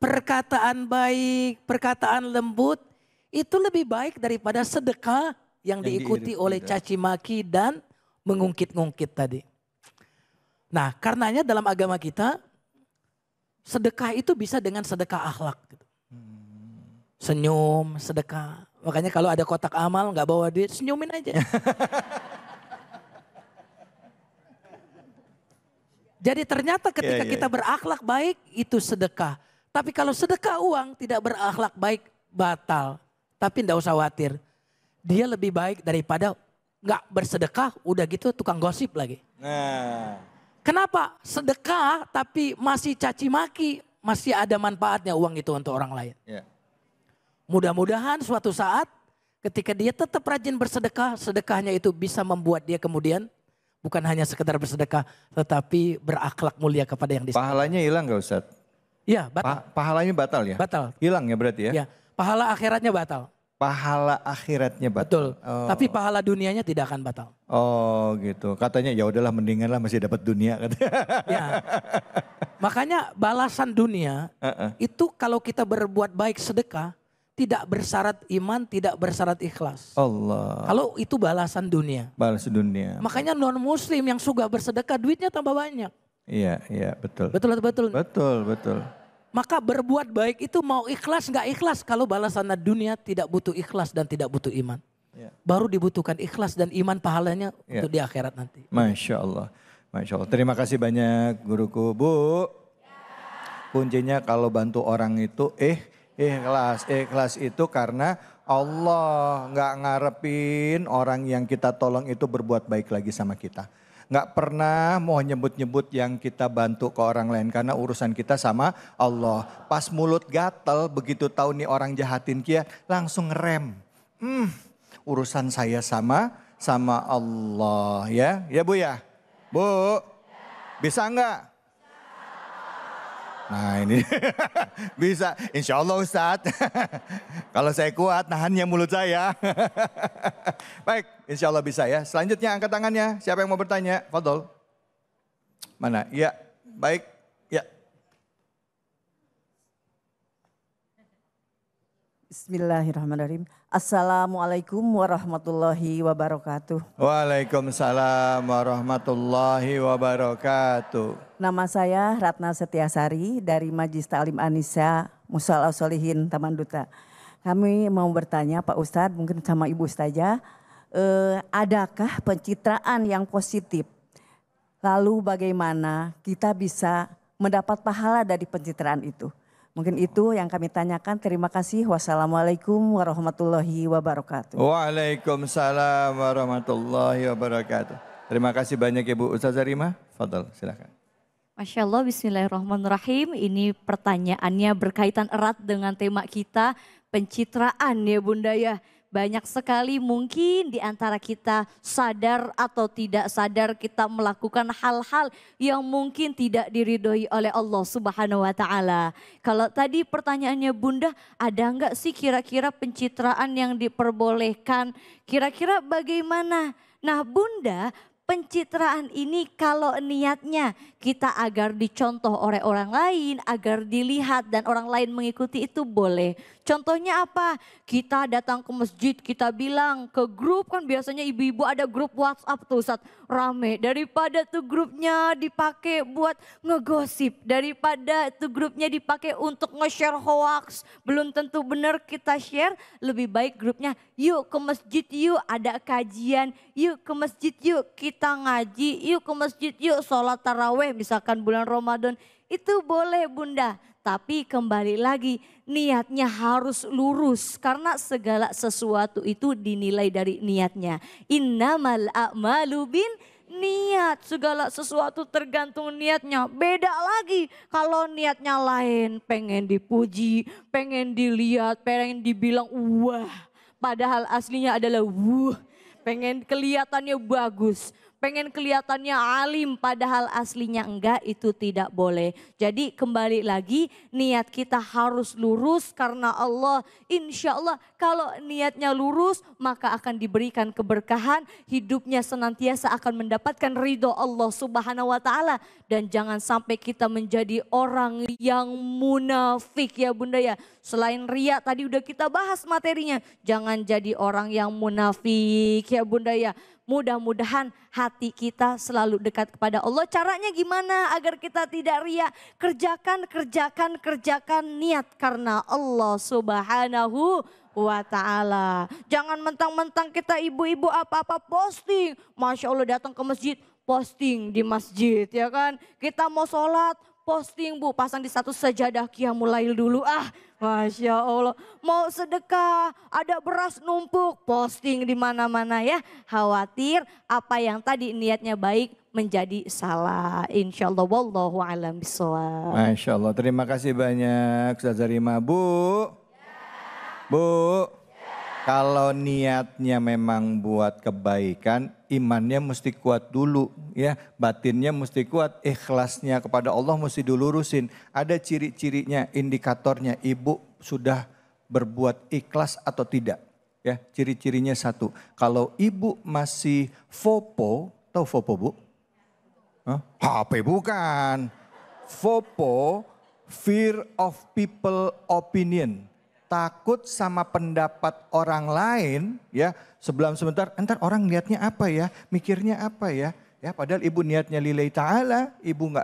Perkataan baik, perkataan lembut itu lebih baik daripada sedekah yang diikuti oleh caci maki dan mengungkit-ungkit tadi. Nah, karenanya dalam agama kita sedekah itu bisa dengan sedekah akhlak. Senyum, sedekah. Makanya kalau ada kotak amal nggak bawa duit, senyumin aja. Jadi ternyata ketika kita berakhlak baik itu sedekah. Tapi kalau sedekah uang tidak berakhlak baik batal. Tapi tidak usah khawatir. Dia lebih baik daripada nggak bersedekah, udah gitu tukang gosip lagi. Nah. Kenapa? Sedekah tapi masih caci maki, masih ada manfaatnya uang itu untuk orang lain. Ya. Mudah-mudahan suatu saat ketika dia tetap rajin bersedekah, sedekahnya itu bisa membuat dia kemudian bukan hanya sekedar bersedekah, tetapi berakhlak mulia kepada yang disedekah. Pahalanya hilang gak Ustadz? Iya, batal. Pahalanya batal ya? Batal. Hilang ya berarti ya? Ya, pahala akhiratnya batal. Pahala akhiratnya batal. Betul. Oh. Tapi pahala dunianya tidak akan batal. Oh gitu. Katanya ya udahlah mendingan lah masih dapat dunia katanya. Ya. Makanya balasan dunia itu kalau kita berbuat baik sedekah tidak bersyarat iman, tidak bersyarat ikhlas. Allah. Kalau itu balasan dunia. Balas dunia. Makanya non muslim yang suka bersedekah duitnya tambah banyak. Iya, iya betul. Betul atau betul? Betul, betul. Maka berbuat baik itu mau ikhlas nggak ikhlas kalau balasan dunia tidak butuh ikhlas dan tidak butuh iman. Ya. Baru dibutuhkan ikhlas dan iman pahalanya untuk di akhirat nanti. Masya Allah. Masya Allah. Terima kasih banyak guruku. Bu, kuncinya kalau bantu orang itu ikhlas. Ikhlas itu karena Allah nggak ngarepin orang yang kita tolong itu berbuat baik lagi sama kita. Nggak pernah mau nyebut-nyebut yang kita bantu ke orang lain. Karena urusan kita sama Allah. Pas mulut gatel, begitu tahu nih orang jahatin kia, langsung ngerem. Urusan saya sama Allah ya. Ya Bu ya? Bu, bisa enggak? Nah ini bisa, insya Allah Ustadz. Kalau saya kuat nahannya mulut saya. Baik, insya Allah bisa ya. Selanjutnya angkat tangannya, siapa yang mau bertanya? Fadol. Mana? Ya, baik. Ya. Bismillahirrahmanirrahim. Assalamualaikum warahmatullahi wabarakatuh. Waalaikumsalam warahmatullahi wabarakatuh. Nama saya Ratna Setiasari dari Majlis Ta'lim An-Nisa Musal Solihin Taman Duta. Kami mau bertanya Pak Ustadz, mungkin sama Ibu Ustazah, adakah pencitraan yang positif? Lalu bagaimana kita bisa mendapat pahala dari pencitraan itu? Mungkin itu yang kami tanyakan. Terima kasih. Wassalamualaikum warahmatullahi wabarakatuh. Waalaikumsalam warahmatullahi wabarakatuh. Terima kasih banyak Ibu Ustazah Rima. Fadal, silakan. Masya Allah, bismillahirrahmanirrahim. Ini pertanyaannya berkaitan erat dengan tema kita, pencitraan ya Bunda ya. Banyak sekali mungkin di antara kita sadar atau tidak sadar kita melakukan hal-hal yang mungkin tidak diridhoi oleh Allah Subhanahu wa taala. Kalau tadi pertanyaannya Bunda, ada enggak sih kira-kira pencitraan yang diperbolehkan? Kira-kira bagaimana? Nah Bunda, pencitraan ini kalau niatnya kita agar dicontoh oleh orang lain, agar dilihat dan orang lain mengikuti itu boleh. Contohnya apa? Kita datang ke masjid, kita bilang ke grup, kan biasanya ibu-ibu ada grup WhatsApp tuh Ustaz, rame. Daripada tuh grupnya dipakai buat ngegosip, daripada tuh grupnya dipakai untuk nge-share hoax, belum tentu benar kita share, lebih baik grupnya yuk ke masjid yuk, ada kajian, yuk ke masjid yuk, kita ngaji, yuk ke masjid yuk, sholat taraweh misalkan bulan Ramadan, itu boleh Bunda. Tapi kembali lagi niatnya harus lurus karena segala sesuatu itu dinilai dari niatnya. Innamal a'malu bin niat, segala sesuatu tergantung niatnya. Beda lagi kalau niatnya lain, pengen dipuji, pengen dilihat, pengen dibilang wah. Padahal aslinya adalah pengen kelihatannya bagus. Pengen kelihatannya alim padahal aslinya enggak, itu tidak boleh. Jadi kembali lagi niat kita harus lurus karena Allah. Insya Allah kalau niatnya lurus maka akan diberikan keberkahan. Hidupnya senantiasa akan mendapatkan ridho Allah Subhanahu wa taala. Dan jangan sampai kita menjadi orang yang munafik ya Bunda ya. Selain riya tadi udah kita bahas materinya. Jangan jadi orang yang munafik ya Bunda ya. Mudah-mudahan hati kita selalu dekat kepada Allah. Caranya gimana agar kita tidak riya? Kerjakan niat karena Allah Subhanahu wa ta'ala. Jangan mentang-mentang kita ibu-ibu apa-apa posting. Masya Allah datang ke masjid, posting di masjid ya kan. Kita mau sholat, posting Bu, pasang di satu sajadah qiyamul lail dulu Masya Allah. Mau sedekah, ada beras numpuk, posting di mana-mana ya. Khawatir apa yang tadi niatnya baik menjadi salah. Insya Allah, wallahu a'lam bishawab. Masya Allah, terima kasih banyak Ustazah Rima. Bu, Bu, kalau niatnya memang buat kebaikan, imannya mesti kuat dulu ya. Batinnya mesti kuat, ikhlasnya kepada Allah mesti dilurusin. Ada ciri-cirinya, indikatornya, ibu sudah berbuat ikhlas atau tidak. Ya, ciri-cirinya satu. Kalau ibu masih FOPO, tahu FOPO Bu? HP bukan. FOPO, fear of people opinion. Takut sama pendapat orang lain ya, sebelum sebentar entar orang lihatnya apa ya, mikirnya apa ya. Ya padahal ibu niatnya lillahi ta'ala, ibu nggak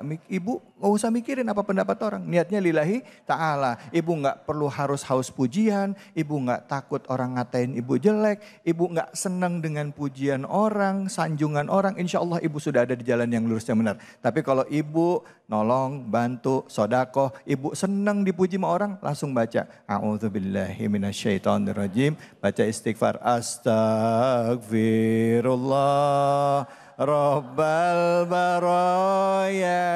usah mikirin apa pendapat orang, niatnya lillahi ta'ala. Ibu nggak perlu harus haus pujian, ibu nggak takut orang ngatain ibu jelek, ibu nggak senang dengan pujian orang, sanjungan orang, insya Allah ibu sudah ada di jalan yang lurus yang benar. Tapi kalau ibu nolong, bantu, sodakoh, ibu senang dipuji sama orang, langsung baca a'udzubillahi minasyaitonirrajim, baca istighfar, astagfirullah Rabbal baraya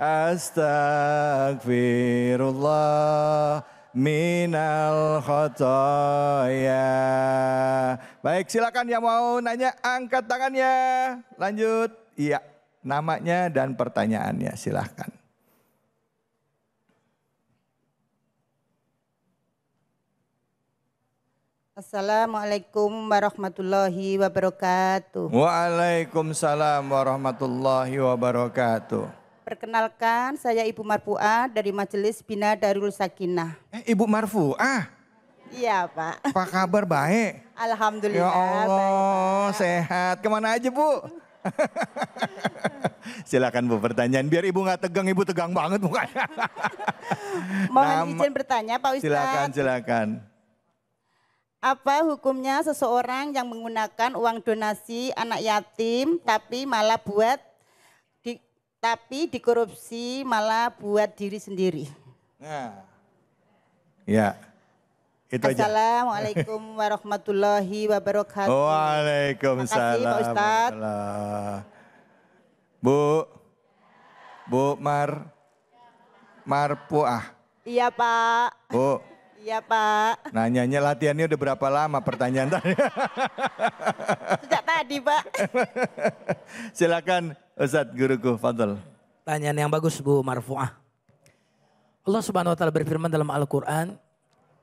astaghfirullah minal khotoya. Baik, silakan yang mau nanya angkat tangannya. Lanjut. Iya, namanya dan pertanyaannya silakan. Assalamualaikum warahmatullahi wabarakatuh. Waalaikumsalam warahmatullahi wabarakatuh. Perkenalkan, saya Ibu Marfuah dari Majelis Bina Darul Sakinah. Ibu Marfuah? Iya Pak. Apa kabar, baik? Alhamdulillah. Ya Allah, baik, sehat. Kemana aja Bu? Silakan Bu, pertanyaan. Biar Ibu nggak tegang, Ibu tegang banget mukanya. Mohon izin bertanya Pak Ustadz. Silakan. Apa hukumnya seseorang yang menggunakan uang donasi anak yatim tapi dikorupsi malah buat diri sendiri? Nah, ya, itu aja. Assalamualaikum warahmatullahi wabarakatuh. Waalaikumsalam. Terima kasih Pak Ustadz. Bu Marfuah. Iya Pak. Bu. Iya Pak. Nanyanya latihannya udah berapa lama pertanyaan tadi? Sejak tadi Pak. Silakan Ustadz guruku, fadl. Tanyaan yang bagus Bu Marfuah. Allah Subhanahu wa taala berfirman dalam Al-Qur'an,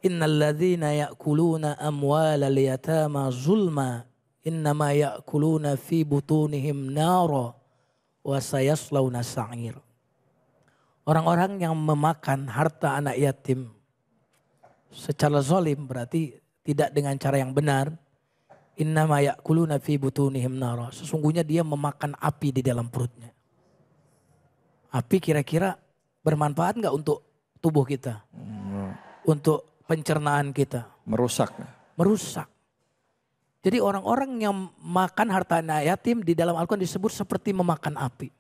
"Innal ladzina ya'kuluna amwalal yatama zulma innama ya'kuluna fi butunihim nara wa sayaslawna sa'ir." Orang-orang yang memakan harta anak yatim secara zalim, berarti tidak dengan cara yang benar. Innama ya'kuluna fi butunihim nara. Sesungguhnya dia memakan api di dalam perutnya. Api kira-kira bermanfaat nggak untuk tubuh kita? Untuk pencernaan kita? Merusak. Merusak. Jadi orang-orang yang makan harta anak yatim di dalam Al-Quran disebut seperti memakan api.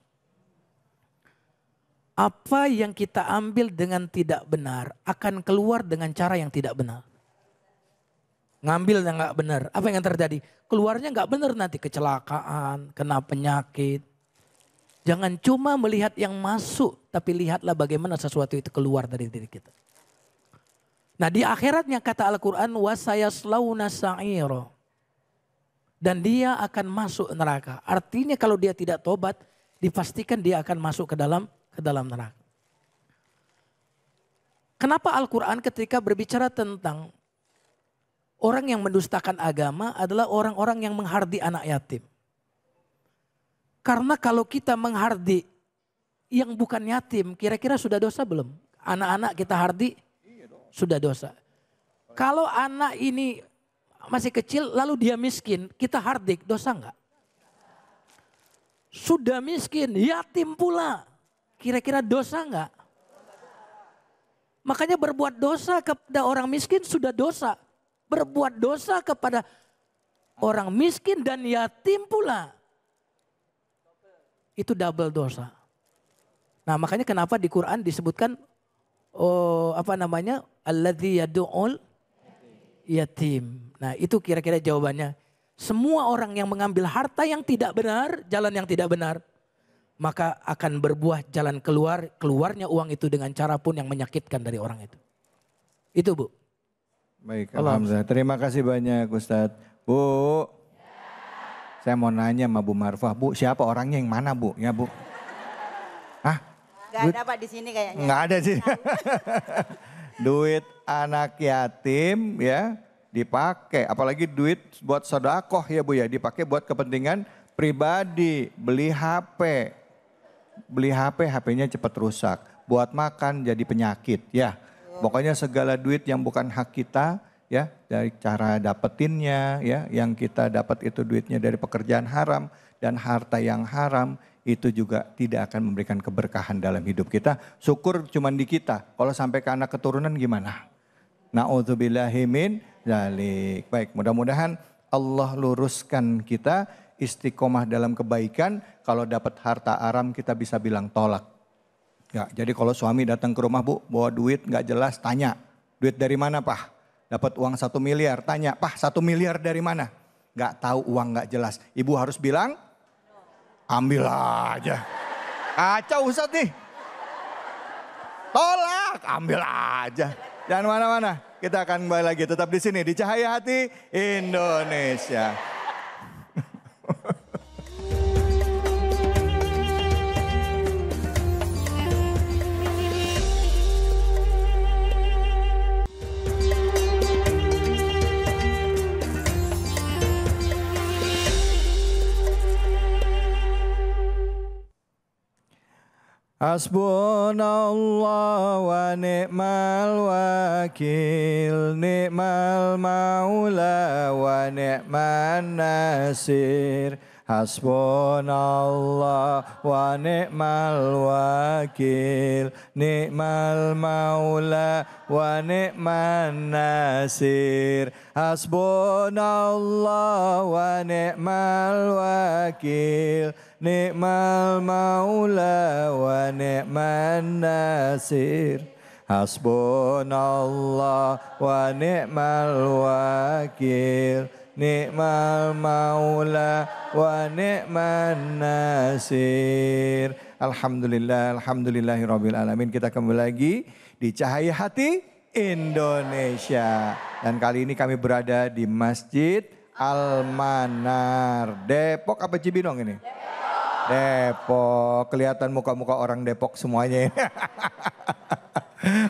Apa yang kita ambil dengan tidak benar akan keluar dengan cara yang tidak benar. Ngambil yang nggak benar, apa yang terjadi? Keluarnya nggak benar nanti, kecelakaan, kena penyakit. Jangan cuma melihat yang masuk, tapi lihatlah bagaimana sesuatu itu keluar dari diri kita. Nah di akhiratnya kata Al-Quran, wasayaslawna sa'ira. Dan dia akan masuk neraka. Artinya kalau dia tidak tobat, dipastikan dia akan masuk ke dalam neraka. Kenapa Al-Quran ketika berbicara tentang orang yang mendustakan agama adalah orang-orang yang menghardi anak yatim. Karena kalau kita menghardi yang bukan yatim, kira-kira sudah dosa belum? Anak-anak kita hardi, sudah dosa. Kalau anak ini masih kecil lalu dia miskin, kita hardik, dosa enggak? Sudah miskin, yatim pula. Kira-kira dosa enggak? Makanya berbuat dosa kepada orang miskin sudah dosa. Berbuat dosa kepada orang miskin dan yatim pula. Itu double dosa. Nah makanya kenapa di Quran disebutkan alladzi yad'ul yatim. Nah itu kira-kira jawabannya. Semua orang yang mengambil harta yang tidak benar, jalan yang tidak benar, maka akan berbuah jalan keluarnya uang itu dengan cara pun yang menyakitkan dari orang itu. Itu Bu. Baik, alhamdulillah. Terima kasih banyak Ustadz. Bu, saya mau nanya sama Bu Marfuah. Bu, siapa orangnya yang mana Bu? Ya Bu. Hah? Gak ada Pak di sini kayaknya. Nggak ada sih. Duit anak yatim ya dipakai. Apalagi duit buat sedekah ya Bu ya. Dipakai buat kepentingan pribadi. Beli HP. Beli HP, HP-nya cepat rusak. Buat makan jadi penyakit ya. Pokoknya segala duit yang bukan hak kita ya, dari cara dapetinnya ya, yang kita dapat itu duitnya dari pekerjaan haram dan harta yang haram, itu juga tidak akan memberikan keberkahan dalam hidup kita. Syukur cuman di kita, kalau sampai ke anak keturunan gimana? Na'udzubillahi min dzalik. Baik, mudah-mudahan Allah luruskan kita istiqomah dalam kebaikan. Kalau dapat harta haram kita bisa bilang tolak. Ya, jadi kalau suami datang ke rumah Bu, bawa duit nggak jelas, tanya, duit dari mana Pak? Dapat uang 1 miliar, tanya, Pak 1 miliar dari mana? Nggak tahu, uang nggak jelas. Ibu harus bilang, Ambil aja. Kacau Ustadz nih. Tolak, ambil aja. Jangan mana-mana. Kita akan kembali lagi tetap di sini di Cahaya Hati Indonesia. Hasbunallah wa ni'mal wakil, ni'mal maula wa ni'man nasir. Hasbunallah wa ni'mal wakil, ni'mal maula wa ni'man nasir. Hasbunallah wa ni'mal wakil, ni'mal maula wa ni'man nasir. Hasbunallah wa ni'mal wakil, ni'mal maula wa ni'man nasir. Alhamdulillah, alhamdulillahirabbil alamin. Kita kembali lagi di Cahaya Hati Indonesia. Dan kali ini kami berada di Masjid Al-Manar. Depok apa Cibinong ini? Depok. Kelihatan muka-muka orang Depok semuanya.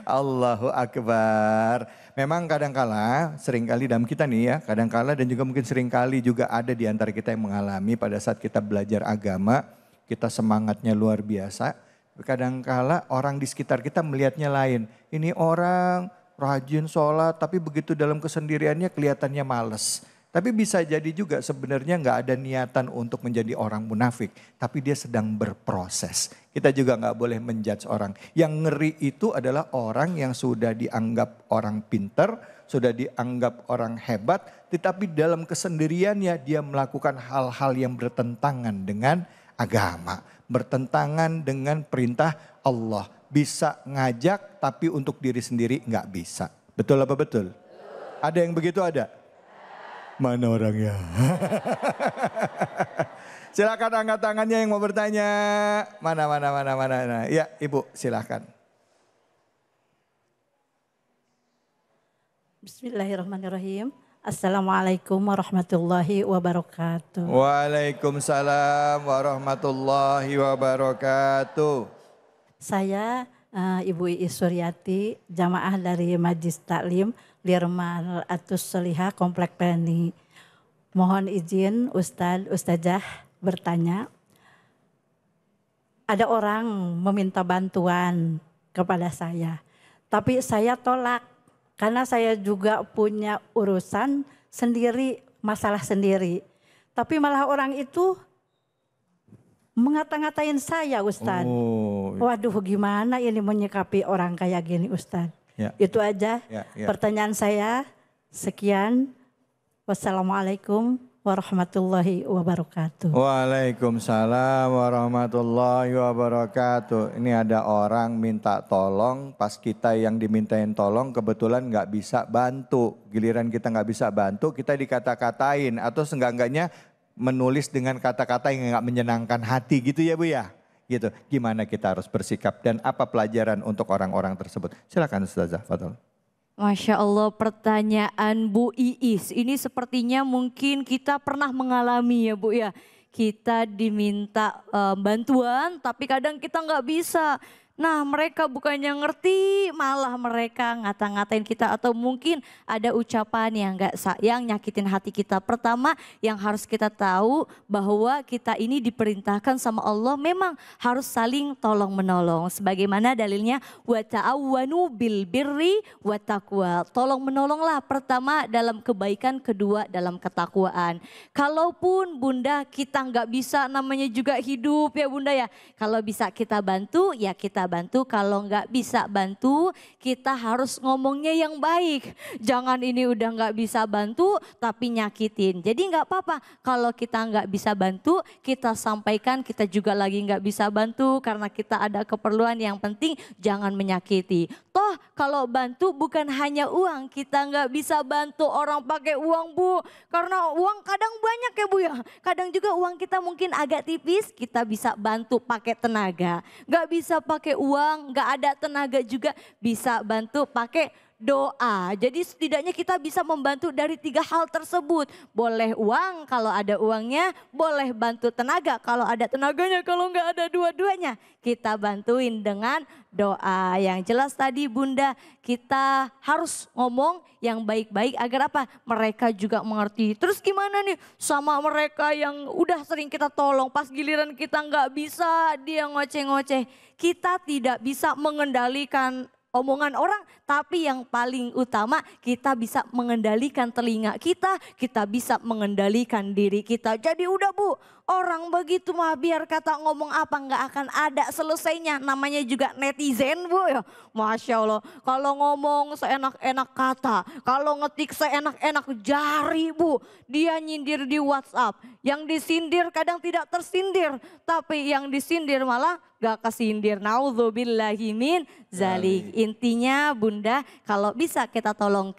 Allahu Akbar. Memang kadangkala, seringkali dalam kita nih ya, kadangkala dan juga mungkin seringkali juga ada di antara kita yang mengalami pada saat kita belajar agama, kita semangatnya luar biasa. Kadangkala orang di sekitar kita melihatnya lain. Ini orang rajin sholat tapi begitu dalam kesendiriannya kelihatannya males. Tapi bisa jadi juga sebenarnya nggak ada niatan untuk menjadi orang munafik. Tapi dia sedang berproses. Kita juga nggak boleh menjudge orang. Yang ngeri itu adalah orang yang sudah dianggap orang pinter, sudah dianggap orang hebat. Tetapi dalam kesendiriannya dia melakukan hal-hal yang bertentangan dengan agama. Bertentangan dengan perintah Allah. Bisa ngajak tapi untuk diri sendiri nggak bisa. Betul apa betul? Ada yang begitu ada? Mana orangnya? Silakan angkat tangannya yang mau bertanya. Mana. Ya Ibu silakan. Bismillahirrahmanirrahim. Assalamualaikum warahmatullahi wabarakatuh. Waalaikumsalam warahmatullahi wabarakatuh. Saya Ibu Iis Suryati, jamaah dari Majlis Taklim Lirmal Atus Solihah Komplek Pleni. Mohon izin Ustazah bertanya. Ada orang meminta bantuan kepada saya. Tapi saya tolak karena saya juga punya urusan sendiri, masalah sendiri. Tapi malah orang itu mengata-ngatain saya Ustaz. Waduh gimana ini menyikapi orang kayak gini Ustaz. Ya. Itu aja pertanyaan saya. Sekian. Wassalamualaikum warahmatullahi wabarakatuh. Waalaikumsalam warahmatullahi wabarakatuh. Ini ada orang minta tolong, pas kita yang dimintain tolong kebetulan nggak bisa bantu. Giliran kita nggak bisa bantu, kita dikata-katain atau seenggak-enggaknya menulis dengan kata-kata yang nggak menyenangkan hati gitu ya Bu ya. Gitu. Gimana kita harus bersikap dan apa pelajaran untuk orang-orang tersebut? Silakan Ustazah, fadhol. Masya Allah, pertanyaan Bu Iis ini sepertinya mungkin kita pernah mengalami ya Bu ya. Kita diminta bantuan tapi kadang kita nggak bisa. Nah mereka bukannya ngerti malah mereka ngata-ngatain kita atau mungkin ada ucapan yang nyakitin hati kita. Pertama yang harus kita tahu bahwa kita ini diperintahkan sama Allah memang harus saling tolong menolong. Sebagaimana dalilnya wa ta'awwanu bil birri wa taqwa. Tolong menolonglah pertama dalam kebaikan, kedua dalam ketakwaan. Kalaupun Bunda kita nggak bisa namanya juga hidup ya Bunda ya. Kalau bisa kita bantu ya kita bantu, kalau nggak bisa bantu kita harus ngomongnya yang baik. Jangan ini udah nggak bisa bantu tapi nyakitin. Jadi nggak apa-apa kalau kita nggak bisa bantu kita sampaikan kita juga lagi nggak bisa bantu karena kita ada keperluan, yang penting jangan menyakiti. Toh Allah kalau bantu bukan hanya uang. Kita nggak bisa bantu orang pakai uang Bu. Karena uang kadang banyak ya Bu ya. Kadang juga uang kita mungkin agak tipis, kita bisa bantu pakai tenaga. Nggak bisa pakai uang, nggak ada tenaga juga bisa bantu pakai doa. Jadi setidaknya kita bisa membantu dari 3 hal tersebut. Boleh uang kalau ada uangnya, boleh bantu tenaga kalau ada tenaganya, kalau nggak ada dua-duanya. Kita bantuin dengan doa. Yang jelas tadi Bunda, kita harus ngomong yang baik-baik agar apa? Mereka juga mengerti. Terus gimana nih sama mereka yang udah sering kita tolong, pas giliran kita nggak bisa, dia ngoceh-ngoceh. Kita tidak bisa mengendalikan omongan orang, tapi yang paling utama kita bisa mengendalikan telinga kita bisa mengendalikan diri kita. Jadi udah Bu, orang begitu mah biar kata ngomong apa nggak akan ada selesainya. Namanya juga netizen Bu ya. Masya Allah, kalau ngomong seenak-enak kata, kalau ngetik seenak-enak jari Bu. Dia nyindir di WhatsApp, yang disindir kadang tidak tersindir, tapi yang disindir malah gak kesindir. Naudzubillahi min zalik. Intinya Bunda, kalau bisa kita tolong,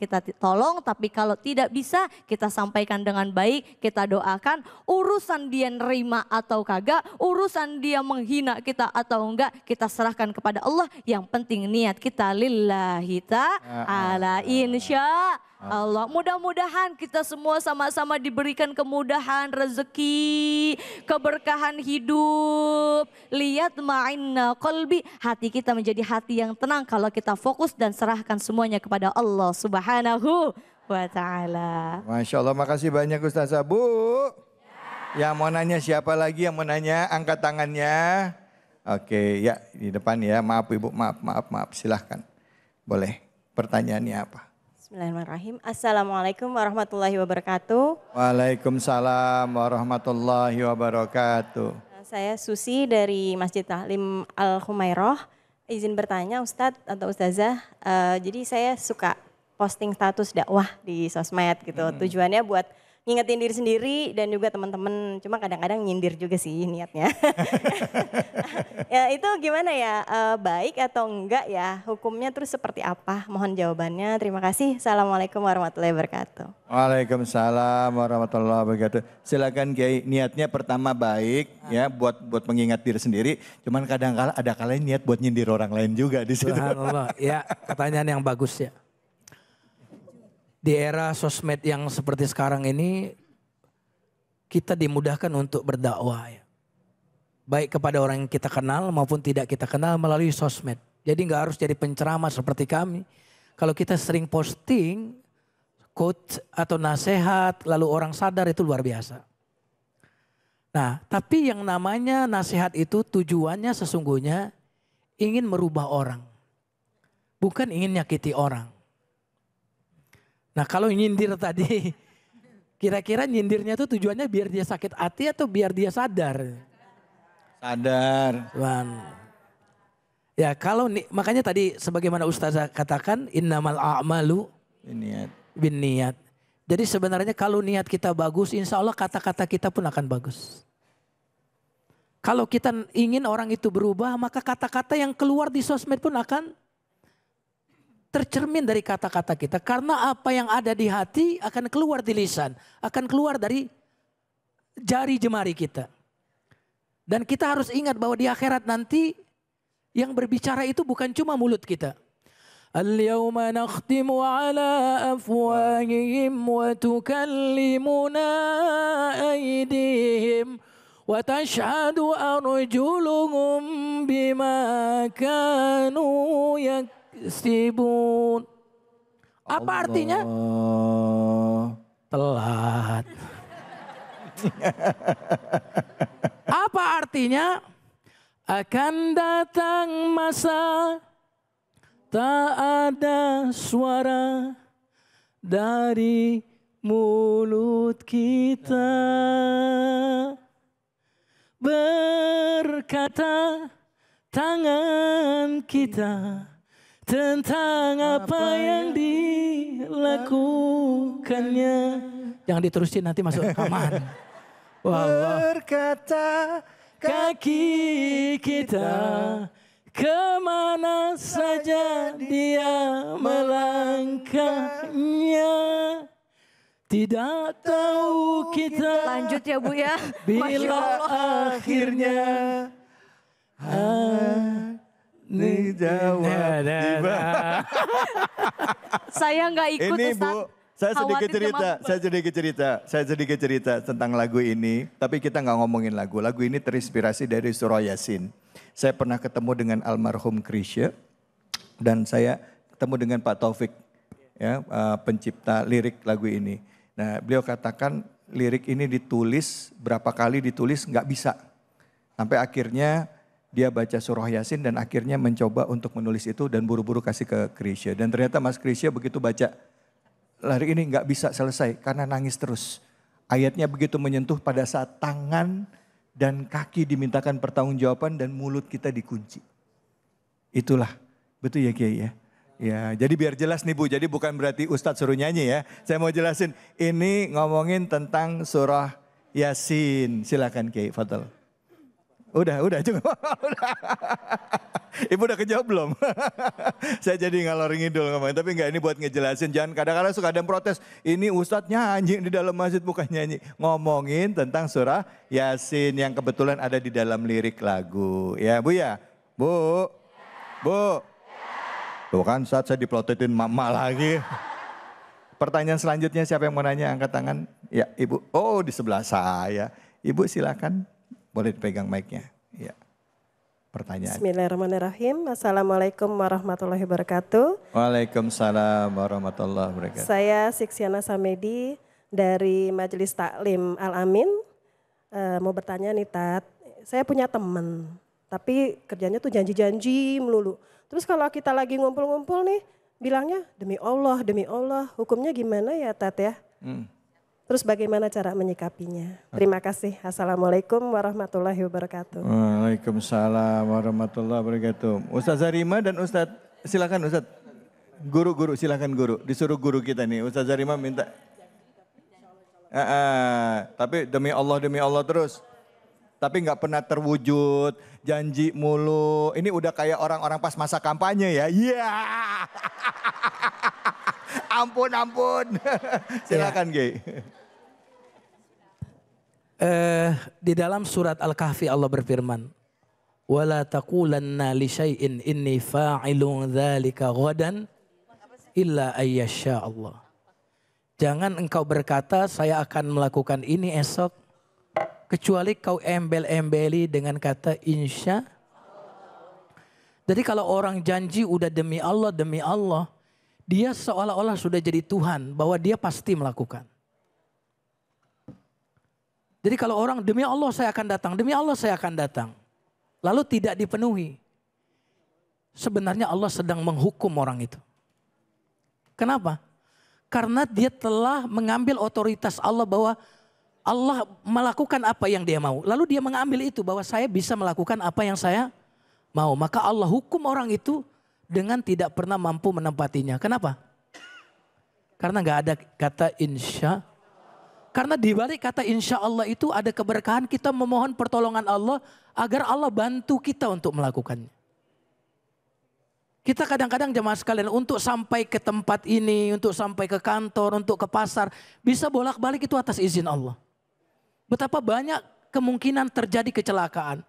tapi kalau tidak bisa kita sampaikan dengan baik, kita doakan. Urusan dia nerima atau kagak, urusan dia menghina kita atau enggak, kita serahkan kepada Allah. Yang penting niat kita lillahi ta'ala, insya Allah. Mudah-mudahan kita semua sama-sama diberikan kemudahan rezeki, keberkahan hidup. Lihat ma'inna qalbi, hati kita menjadi hati yang tenang kalau kita fokus dan serahkan semuanya kepada Allah Subhanahu wa ta'ala. Masya Allah, makasih banyak Ustazah. Bu, yang mau nanya siapa lagi yang mau nanya? Angkat tangannya. Oke, ya di depan ya. Maaf Ibu, maaf. Silahkan. Boleh, pertanyaannya apa? Bismillahirrahmanirrahim. Assalamualaikum warahmatullahi wabarakatuh. Waalaikumsalam warahmatullahi wabarakatuh. Saya Susi dari Masjid Ta'lim Al-Khumairah. Izin bertanya Ustadz atau Ustazah, jadi saya suka posting status dakwah di sosmed gitu. Tujuannya buat ngingetin diri sendiri dan juga teman-teman, cuma kadang-kadang nyindir juga sih niatnya. Ya itu gimana ya, baik atau enggak ya, hukumnya terus seperti apa? Mohon jawabannya, terima kasih. Assalamualaikum warahmatullahi wabarakatuh. Waalaikumsalam warahmatullahi wabarakatuh. Silakan Kiai, niatnya pertama baik ya buat mengingat diri sendiri, cuman kadang-kala ada kalanya niat buat nyindir orang lain juga di situ. Subhanallah, ya pertanyaan yang bagus ya. Di era sosmed yang seperti sekarang ini, kita dimudahkan untuk berdakwah ya. Baik kepada orang yang kita kenal maupun tidak kita kenal melalui sosmed. Jadi nggak harus jadi penceramah seperti kami. Kalau kita sering posting quote atau nasihat lalu orang sadar, itu luar biasa. Nah, tapi yang namanya nasihat itu tujuannya sesungguhnya ingin merubah orang. Bukan ingin nyakiti orang. Nah kalau nyindir tadi, kira-kira nyindirnya itu tujuannya biar dia sakit hati atau biar dia sadar? Sadar. Ya kalau makanya tadi sebagaimana Ustazah katakan, innamal a'malu binniyat. Jadi sebenarnya kalau niat kita bagus, insya Allah kata-kata kita pun akan bagus. Kalau kita ingin orang itu berubah, maka kata-kata yang keluar di sosmed pun akan tercermin dari kata-kata kita. Karena apa yang ada di hati akan keluar di lisan. Akan keluar dari jari jemari kita. Dan kita harus ingat bahwa di akhirat nanti yang berbicara itu bukan cuma mulut kita. Al-yawma nakhtimu ala afwahihim wa tukallimuna aydihim wa tashhadu arjuluhum bima kanu yaksibun. Apa artinya? Telat. Apa artinya? Akan datang masa tak ada suara dari mulut kita. Berkata tangan kita tentang apa yang dilakukannya. Jangan diterusin nanti masuk rekaman. Berkata kaki kita kemana saja dia melangkahnya. Tidak tahu kita. Lanjut ya Bu ya. Bila akhirnya. Ini jawab. Saya nggak ikut Ini Ustaz. Bu, saya sedikit cerita tentang lagu ini. Tapi kita nggak ngomongin lagu. Lagu ini terinspirasi dari surah Yasin. Saya pernah ketemu dengan almarhum Krisya. Dan saya ketemu dengan Pak Taufik, ya, pencipta lirik lagu ini. Nah, beliau katakan lirik ini ditulis, berapa kali ditulis nggak bisa. Sampai akhirnya dia baca surah Yasin dan akhirnya mencoba untuk menulis itu dan buru-buru kasih ke Krisya. Dan ternyata Mas Krisya begitu baca lirik ini nggak bisa selesai karena nangis terus. Ayatnya begitu menyentuh pada saat tangan dan kaki dimintakan pertanggungjawaban dan mulut kita dikunci. Itulah, betul ya Kiai ya? Ya, jadi biar jelas nih Bu, jadi bukan berarti Ustadz suruh nyanyi ya. Saya mau jelasin, ini ngomongin tentang surah Yasin. Silakan Kiai, fadal. Udah cukup. Ibu udah kejawab belum? Saya jadi ngalor ngidul ngomongin, tapi enggak, ini buat ngejelasin. Jangan kadang-kadang suka ada yang protes, ini Ustadz nyanyi di dalam masjid, bukan nyanyi. Ngomongin tentang surah Yasin yang kebetulan ada di dalam lirik lagu. Ya Bu ya? Bu? Tuh kan saat saya diplototin mama lagi. Pertanyaan selanjutnya siapa yang mau nanya, angkat tangan. Ya Ibu, oh di sebelah saya. Ibu silakan. Boleh dipegang mic-nya. Ya. Pertanyaan. Bismillahirrahmanirrahim. Assalamualaikum warahmatullahi wabarakatuh. Waalaikumsalam warahmatullahi wabarakatuh. Saya Siksiana Samedi dari Majelis Taklim Al-Amin. Mau bertanya nih Tat, saya punya teman, tapi kerjanya tuh janji-janji melulu. Terus kalau kita lagi ngumpul-ngumpul nih, bilangnya demi Allah, hukumnya gimana ya Tat ya? Terus bagaimana cara menyikapinya? Terima kasih. Assalamualaikum warahmatullahi wabarakatuh. Waalaikumsalam warahmatullahi wabarakatuh. Ustaz Zarima dan Ustaz, silakan Ustaz. Guru, silakan guru. Disuruh guru kita nih. Ustaz Zarima minta. Tapi demi Allah terus. Tapi nggak pernah terwujud, janji mulu. Ini udah kayak orang-orang pas masa kampanye ya. Iya. Ampun. Silakan Gey. Di dalam surat Al-Kahfi Allah berfirman, "Wala taqulanna li syai'in inni fa'ilun dzalika ghadan illa ayyasha Allah." Jangan engkau berkata saya akan melakukan ini esok kecuali kau embel-embeli dengan kata insya. Jadi kalau orang janji udah demi Allah, dia seolah-olah sudah jadi Tuhan bahwa dia pasti melakukan. Jadi kalau orang demi Allah saya akan datang. Lalu tidak dipenuhi. Sebenarnya Allah sedang menghukum orang itu. Kenapa? Karena dia telah mengambil otoritas Allah bahwa Allah melakukan apa yang dia mau. Lalu dia mengambil itu bahwa saya bisa melakukan apa yang saya mau. Maka Allah hukum orang itu dengan tidak pernah mampu menempatinya. Kenapa? Karena gak ada kata insya. Karena di balik kata insya Allah itu ada keberkahan, kita memohon pertolongan Allah agar Allah bantu kita untuk melakukannya. Kita kadang-kadang jemaah sekalian untuk sampai ke tempat ini, untuk sampai ke kantor, untuk ke pasar, bisa bolak-balik itu atas izin Allah. Betapa banyak kemungkinan terjadi kecelakaan.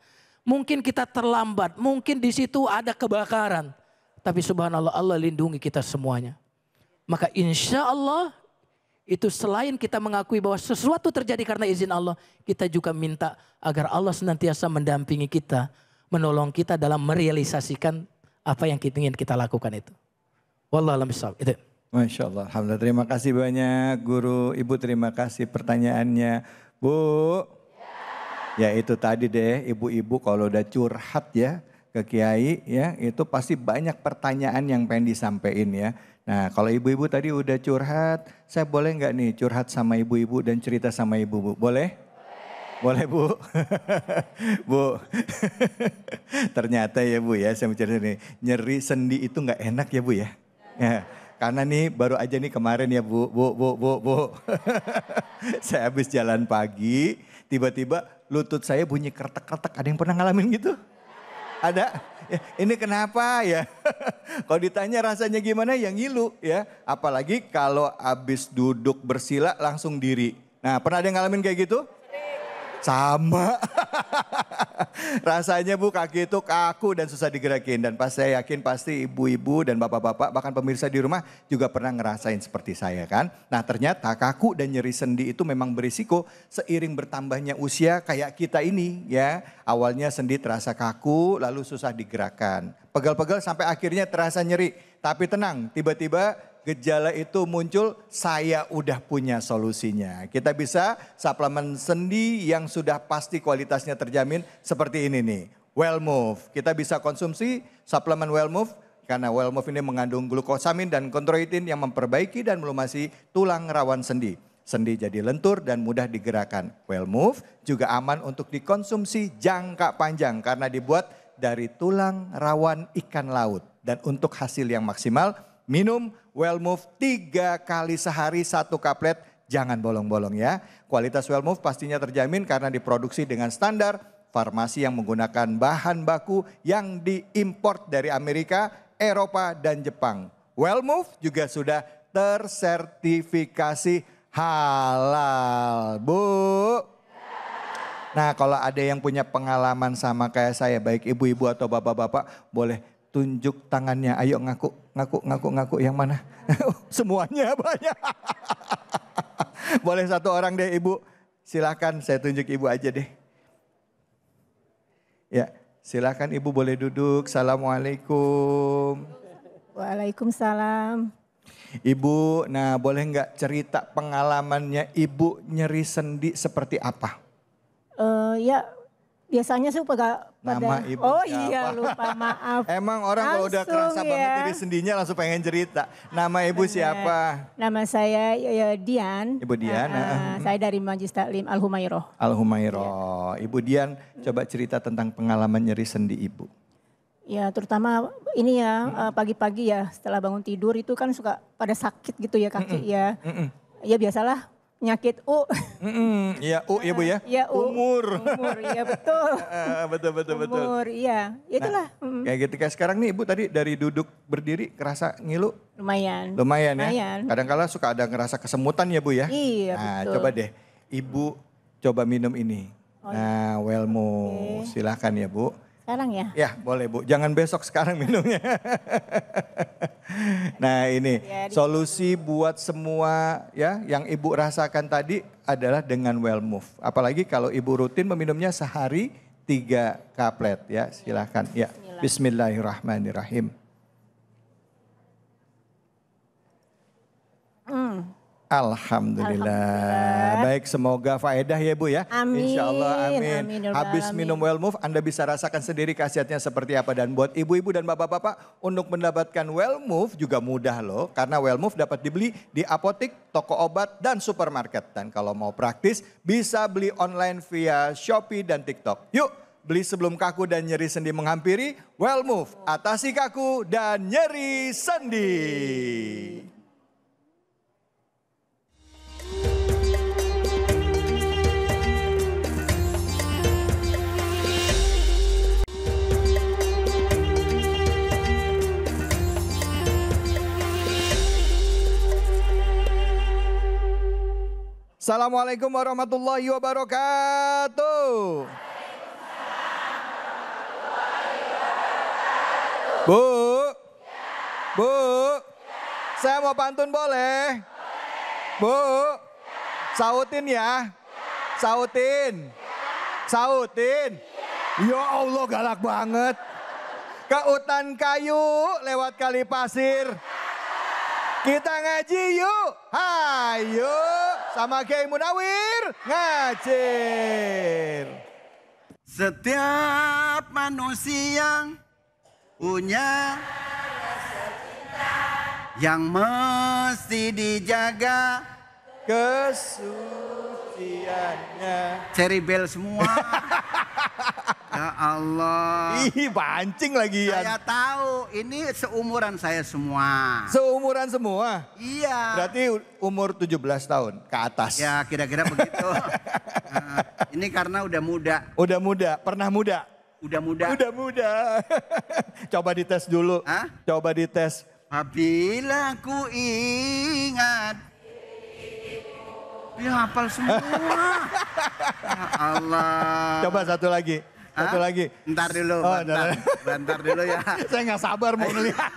Mungkin kita terlambat, mungkin di situ ada kebakaran. Tapi subhanallah Allah lindungi kita semuanya. Maka insya Allah itu selain kita mengakui bahwa sesuatu terjadi karena izin Allah, kita juga minta agar Allah senantiasa mendampingi kita, menolong kita dalam merealisasikan apa yang ingin kita lakukan itu. Wallahualam bishawab. Itu. Masya Allah, alhamdulillah. Terima kasih banyak guru, Ibu terima kasih pertanyaannya. Bu, ya itu tadi deh ibu-ibu kalau udah curhat ya ke Kiai ya, itu pasti banyak pertanyaan yang pengen disampaikan ya. Nah kalau ibu-ibu tadi udah curhat, saya boleh nggak nih curhat sama ibu-ibu dan cerita sama ibu, Bu? Boleh? Boleh Bu? Bu, ternyata ya Bu ya, saya mau cerita nih, nyeri sendi itu nggak enak ya Bu ya. Ya. Karena nih baru aja nih kemarin ya Bu. Saya habis jalan pagi, tiba-tiba lutut saya bunyi kretek-kretek. Ada yang pernah ngalamin gitu? Ada? Ya, ini kenapa ya? Kalau ditanya rasanya gimana ya ngilu ya. Apalagi kalau habis duduk bersila langsung diri. Nah pernah ada yang ngalamin kayak gitu? Sama. Rasanya Bu kaki itu kaku dan susah digerakin. Dan pas saya yakin pasti ibu-ibu dan bapak-bapak bahkan pemirsa di rumah juga pernah ngerasain seperti saya kan. Nah ternyata kaku dan nyeri sendi itu memang berisiko seiring bertambahnya usia kayak kita ini ya. Awalnya sendi terasa kaku lalu susah digerakkan. Pegal-pegal sampai akhirnya terasa nyeri. Tapi tenang tiba-tiba gejala itu muncul, saya udah punya solusinya. Kita bisa suplemen sendi yang sudah pasti kualitasnya terjamin seperti ini nih. Wellmove, kita bisa konsumsi suplemen Wellmove karena Wellmove ini mengandung glukosamin dan chondroitin yang memperbaiki dan melumasi tulang rawan sendi. Sendi jadi lentur dan mudah digerakkan. Wellmove juga aman untuk dikonsumsi jangka panjang karena dibuat dari tulang rawan ikan laut. Dan untuk hasil yang maksimal, minum Wellmove 3 kali sehari 1 kaplet, jangan bolong-bolong ya. Kualitas Wellmove pastinya terjamin karena diproduksi dengan standar farmasi yang menggunakan bahan baku yang diimpor dari Amerika, Eropa dan Jepang. Wellmove juga sudah tersertifikasi halal, Bu. Nah kalau ada yang punya pengalaman sama kayak saya, baik ibu-ibu atau bapak-bapak, boleh tunjuk tangannya, ayo ngaku yang mana? Semuanya banyak. Boleh satu orang deh ibu, silahkan saya tunjuk ibu aja deh. Ya silahkan ibu boleh duduk, Assalamualaikum. Waalaikumsalam. Ibu, nah boleh nggak cerita pengalamannya ibu nyeri sendi seperti apa? Ya biasanya sih pada nama ibu oh siapa? Iya lupa maaf. Emang orang kalau udah kerasa ya. banget dari sendinya langsung pengen cerita. Nama ibu siapa? Nama saya Dian. Ibu Dian. Saya dari Majelis Taklim Al Humairoh. Al Humairoh. Ibu Dian coba cerita tentang pengalaman nyeri sendi ibu. Ya terutama ini ya pagi-pagi ya setelah bangun tidur itu kan suka pada sakit gitu ya kaki ya. Ya biasalah. Penyakit Iya ya Bu ya. Iya Umur. Iya betul. betul. Umur iya. Itulah. Nah, kayak gitu kayak sekarang nih Ibu tadi dari duduk berdiri kerasa ngilu? Lumayan ya. Kadang-kala suka ada ngerasa kesemutan ya Bu ya. Iya nah, betul. Coba deh Ibu coba minum ini. Nah Wellmove silahkan ya Bu. Sekarang ya? Ya boleh Bu, jangan besok sekarang minumnya. Nah ini solusi buat semua ya yang Ibu rasakan tadi adalah dengan Wellmove. Apalagi kalau Ibu rutin meminumnya sehari 3 kaplet ya silahkan. Ya Bismillahirrahmanirrahim. Alhamdulillah. Baik semoga faedah ya Bu ya. Amin. Insya Allah amin. Habis minum Wellmove Anda bisa rasakan sendiri khasiatnya seperti apa. Dan buat ibu-ibu dan bapak-bapak untuk mendapatkan Wellmove juga mudah loh. Karena Wellmove dapat dibeli di apotik, toko obat dan supermarket. Dan kalau mau praktis bisa beli online via Shopee dan TikTok. Yuk beli sebelum kaku dan nyeri sendi menghampiri. Wellmove atasi kaku dan nyeri sendi. Assalamualaikum warahmatullahi wabarakatuh. Bu, Bu, saya mau pantun boleh? Bu, sautin ya, sautin. Ya Allah galak banget. Ke hutan kayu lewat kali pasir. Kita ngaji yuk, hayo sama Kiai Munawir ngajir. Setiap manusia punya yang mesti dijaga kesuciannya. Cherry bell semua. Ya Allah. Ih pancing lagi ya. Saya tahu ini seumuran saya semua. Seumuran semua? Iya. Berarti umur 17 tahun ke atas. Ya kira-kira begitu. Ini karena udah muda. Udah muda, pernah muda? Udah muda. Udah muda. Coba dites dulu. Hah? Coba dites. Apabila ku ingat. Ya hafal semua. Ya Allah. Coba satu lagi. Satu lagi. Ntar dulu. Bentar dulu ya. Saya nggak sabar mau ngelihat.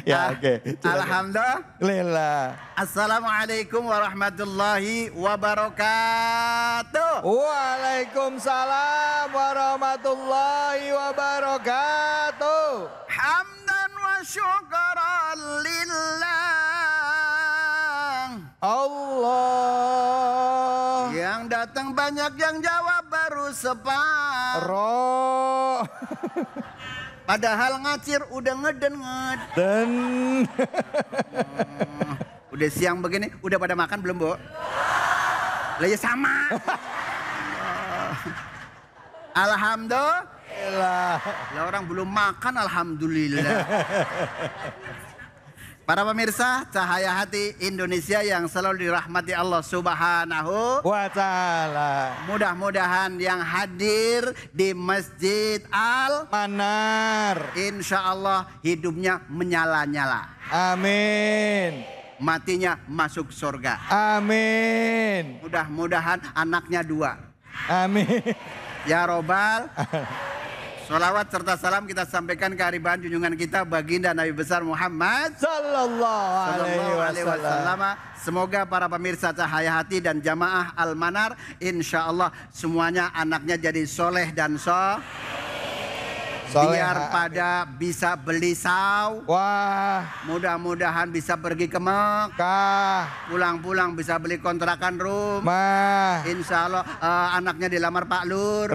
Ya oke. Alhamdulillah. Assalamualaikum warahmatullahi wabarakatuh. Waalaikumsalam warahmatullahi wabarakatuh. Hamdan wa syukran lillah. Allah. Yang datang banyak, yang jawab baru separuh. Padahal ngacir udah ngeden. Udah siang begini, udah pada makan belum, Bu? Lah ya sama. Alhamdulillah. Lah orang belum makan, alhamdulillah. Para pemirsa, Cahaya Hati Indonesia yang selalu dirahmati Allah Subhanahu wa Ta'ala. Mudah-mudahan yang hadir di Masjid Al-Manar, insya Allah hidupnya menyala-nyala. Amin. Matinya masuk surga. Amin. Mudah-mudahan anaknya 2. Amin. Ya Robbal. Salawat serta salam kita sampaikan ke hariban junjungan kita baginda Nabi besar Muhammad Sallallahu Alaihi Wasallam. Semoga para pemirsa Cahaya Hati dan jamaah Al-Manar insya Allah semuanya anaknya jadi soleh dan biar pada bisa beli saw. Wah. Mudah-mudahan bisa pergi ke Mekah. Pulang-pulang bisa beli kontrakan rumah. Insya Allah anaknya dilamar Pak Lur.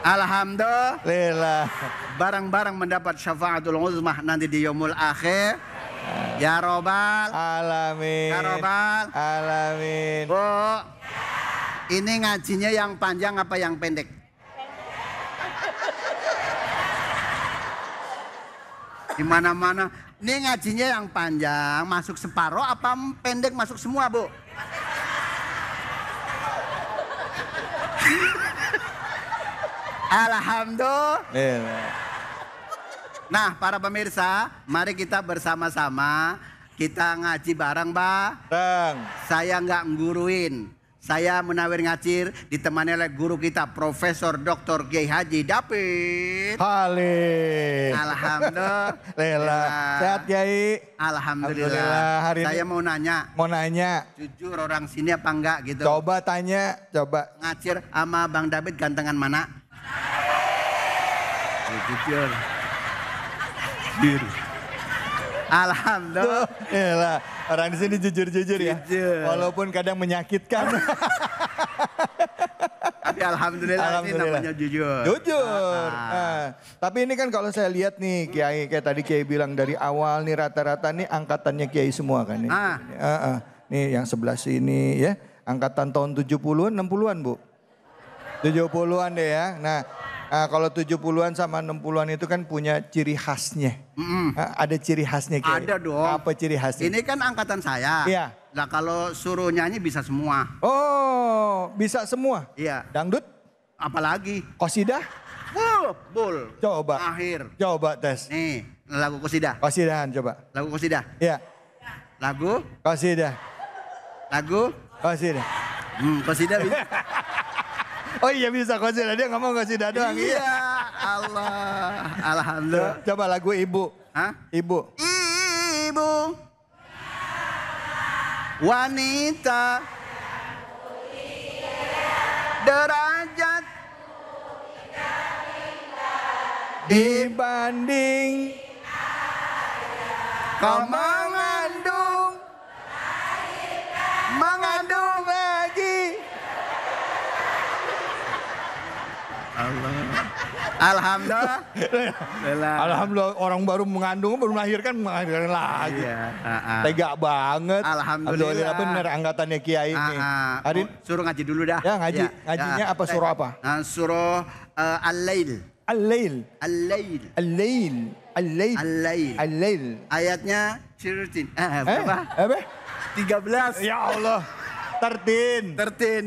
Alhamdulillah. Barang-barang mendapat syafaatul uzmah nanti di yaumul akhir. Ya Robbal Alamin. Ya Robbal Alamin. Bu, ini ngajinya yang panjang apa yang pendek? Di mana-mana. Ini ngajinya yang panjang masuk separuh apa pendek masuk semua, Bu? Alhamdulillah. Nah, para pemirsa, mari kita bersama-sama kita ngaji bareng, Mbak. Saya nggak ngguruin. Saya Munawir Ngacir ditemani oleh guru kita Profesor Dr. Kiai Haji David Halil. Alhamdulillah. Sehat Kiai? Alhamdulillah. Hari saya ini mau nanya. Jujur orang sini apa enggak gitu. Coba tanya, coba. Ngacir sama Bang David gantengan mana? Jujur. Alhamdulillah. Orang di sini jujur-jujur ya. Walaupun kadang menyakitkan. Tapi alhamdulillah ini namanya jujur. Jujur. Tapi ini kan kalau saya lihat nih Kiai, kayak tadi Kiai bilang dari awal nih rata-rata nih angkatannya Kiai semua kan nih. Nih yang sebelah sini ya. Angkatan tahun 70-an, 60-an Bu. 70-an deh ya. Nah kalau 70-an sama 60-an itu kan punya ciri khasnya. Ada ciri khasnya Kiai. Ada dong. Apa ciri khasnya? Ini kan angkatan saya. Iya. Nah kalau suruh nyanyi bisa semua. Oh bisa semua? Iya. Dangdut? Apalagi? Qasidah? Bul. Coba. Akhir. Coba tes. Nih lagu qasidah. Qasidahan coba. Lagu qasidah. Iya. Lagu? Qasidah. Lagu? Qasidah. Qasidah bisa. Oh iya bisa qasidah, dia ngomong qasidah doang. Iya, Allah. Alhamdulillah. Coba lagu Ibu. Hah? Ibu. Ibu. Wanita. Derajat. Dibanding. Kau mengandung. Mengandung lagi. Alhamdulillah. Alhamdulillah orang baru mengandung, baru melahirkan lagi. Tega banget. Alhamdulillah. Bener angkatannya Kiai ini. Suruh ngaji dulu dah. Ya ngaji. Ngajinya apa surah apa? Surah Al-Lail. Al-Lail. Al-Lail. Al-Lail. Al-Lail. Al-Lail. Al-Lail. Ayatnya berapa? Apa? 13. Ya Allah. 13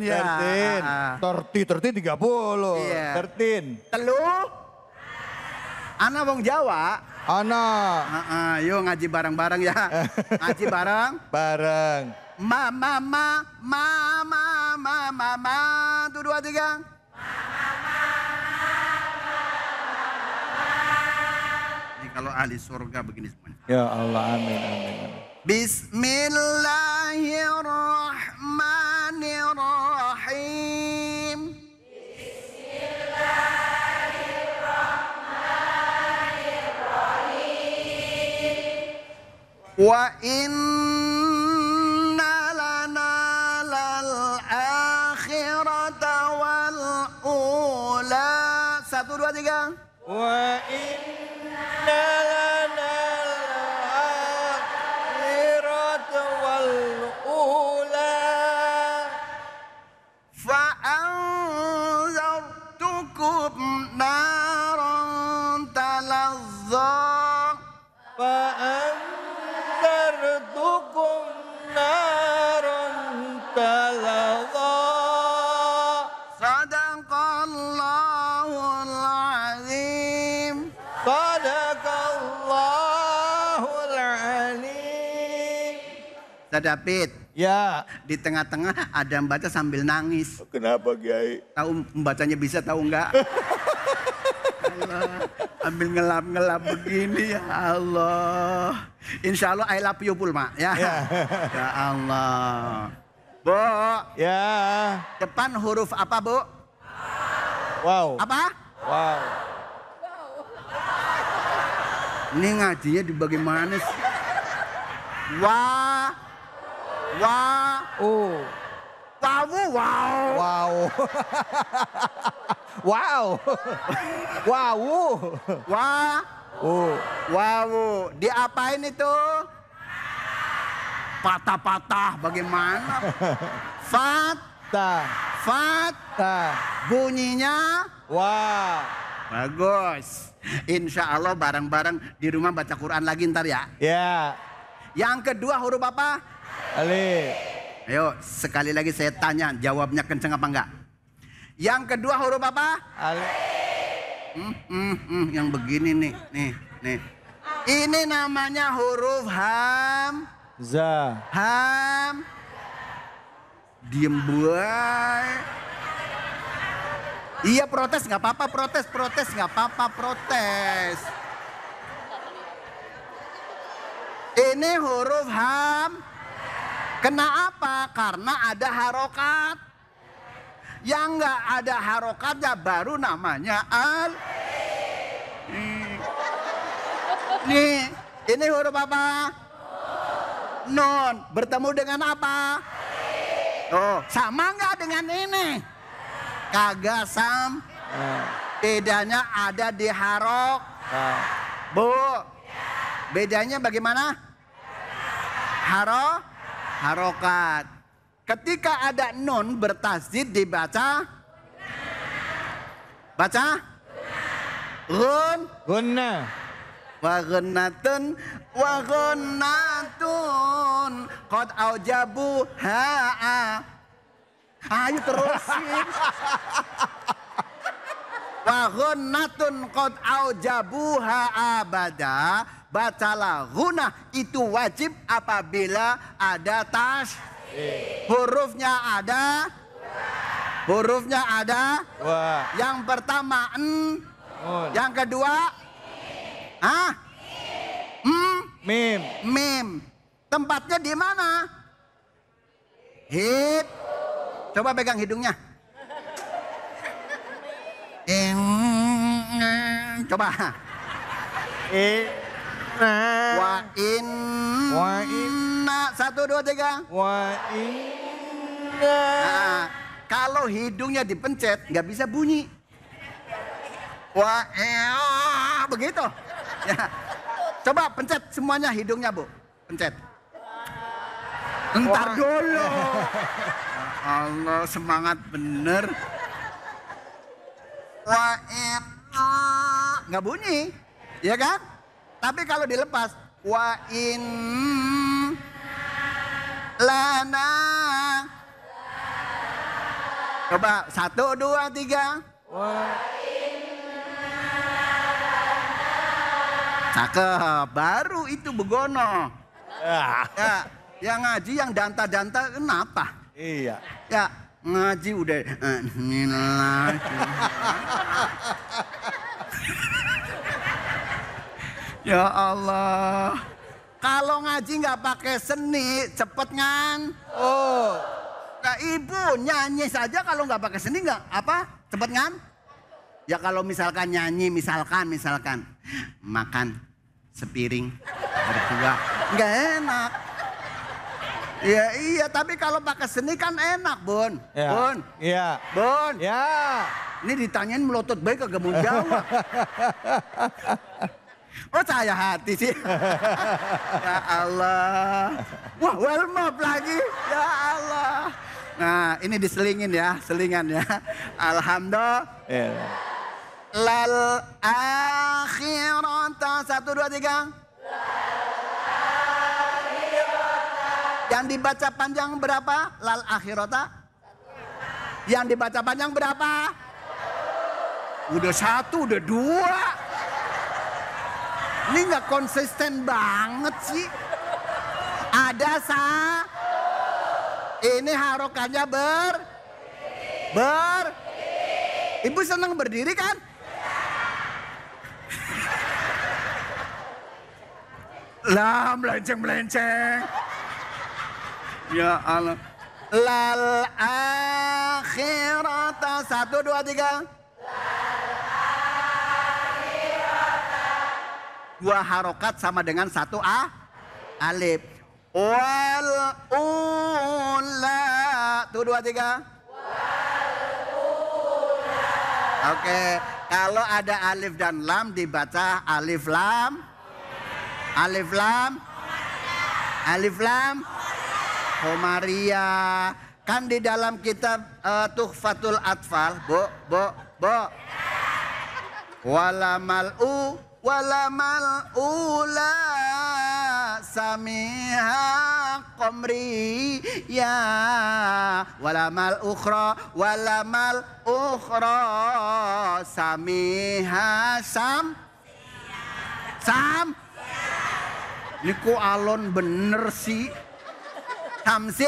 ya. 13 30. Iya. 13. Telu. Ana wong Jawa. Ana. Yuk ngaji bareng-bareng ya. Ngaji bareng. Bareng. Mama. Tuh 2, 3. Ini kalau ahli surga begini semuanya. Ya Allah, amin. Bismillahirrahmanirrahim. Wa inna lana lal akhirata wal ula. 1, 2, 3. Wa inna lana lal akhirata wal ula. Fa'anzartukum naran talazza. Fa'anzartukum naran talazza. Sadaqallahul azim. Sadaqallahul alim. David. Ya. Di tengah-tengah ada yang baca sambil nangis. Kenapa Kiai? Tahu membacanya bisa tahu enggak? Allah, ambil ngelap-ngelap begini ya Allah. Insya Allah I love you Pulma ya. Ya Allah. Bu. Ya. Depan huruf apa Bu? Wow. Apa? Wow. Ini ngajinya di bagaimana sih? Wah. Wow. Wow. Diapain itu? Patah-patah bagaimana? Fat. Bunyinya? Wah. Bagus. Insya Allah bareng-bareng di rumah baca Quran lagi ntar ya. Ya. Yang kedua huruf apa? Alif. Ayo sekali lagi saya tanya, jawabnya kenceng apa enggak? Yang kedua huruf apa? Alif. Yang begini nih. Ini namanya huruf Za. Diem buai. Iya protes nggak apa-apa, protes nggak apa-apa, protes. Ini huruf Kenapa? Karena ada harokat. Yang nggak ada harokatnya baru namanya Nih, ini huruf apa? Nun. Bertemu dengan apa? Oh, sama nggak dengan ini? Kagak Bedanya ada di harok. Bu, bedanya bagaimana? Harokat. Ketika ada nun bertasdid dibaca Gunna. Wa gunnatun qad aujabu ayo terusin. Wa gunnatun qad aujabu abada. Bacalah gunah itu wajib apabila ada hurufnya ada. Wah. Yang pertama yang kedua mim. Tempatnya di mana? Coba pegang hidungnya. Coba. Wa inna. 1, 2, 3. Wa inna. Kalau hidungnya dipencet nggak bisa bunyi. Begitu. Ya. Coba pencet semuanya hidungnya Bu. Pencet. Entar dulu. Allah semangat bener. Nggak bunyi. Ya kan? Tapi kalau dilepas. Wa in lana Coba 1, 2, 3. Cakep, baru itu begono. Ya, yang ngaji yang danta-danta kenapa? Iya. Ya, ngaji udah Ya Allah. Kalau ngaji nggak pakai seni, cepet ngan. Oh. Nah, ibu nyanyi saja kalau nggak pakai seni nggak apa? Cepet ngan? Ya kalau misalkan nyanyi, misalkan makan sepiring berdua, nggak enak. Ya iya, tapi kalau pakai seni kan enak, Bun. Ya. Bun. Iya. Bun. Ya. Ini ditanyain melotot baik kagak mau jawab. Oh saya hati sih. Ya Allah. Wah warm up lagi. Ya Allah. Nah ini diselingin ya, selingan ya. Alhamdulillah. Ya. Lal akhirata 1, 2, 3. Yang dibaca panjang berapa? Lal akhirata. Yang dibaca panjang berapa? Udah 1, udah 2. Ini nggak konsisten banget sih. Ada ini harokatnya Ibu senang berdiri kan? Lah melenceng. Ya Allah. Lal akhirata 1, 2, 3. Dua harokat sama dengan 1 alif. Wal ula. Tuh 2, 3. Oke. Kalau ada alif dan lam dibaca alif lam. Alif lam. Alif lam. Khomaria. Kan di dalam kitab Tuhfatul Atfal. Bo. Walamal ula samiha qamri ya walamal ukhra samiha sam ini kok alon bener sih samsi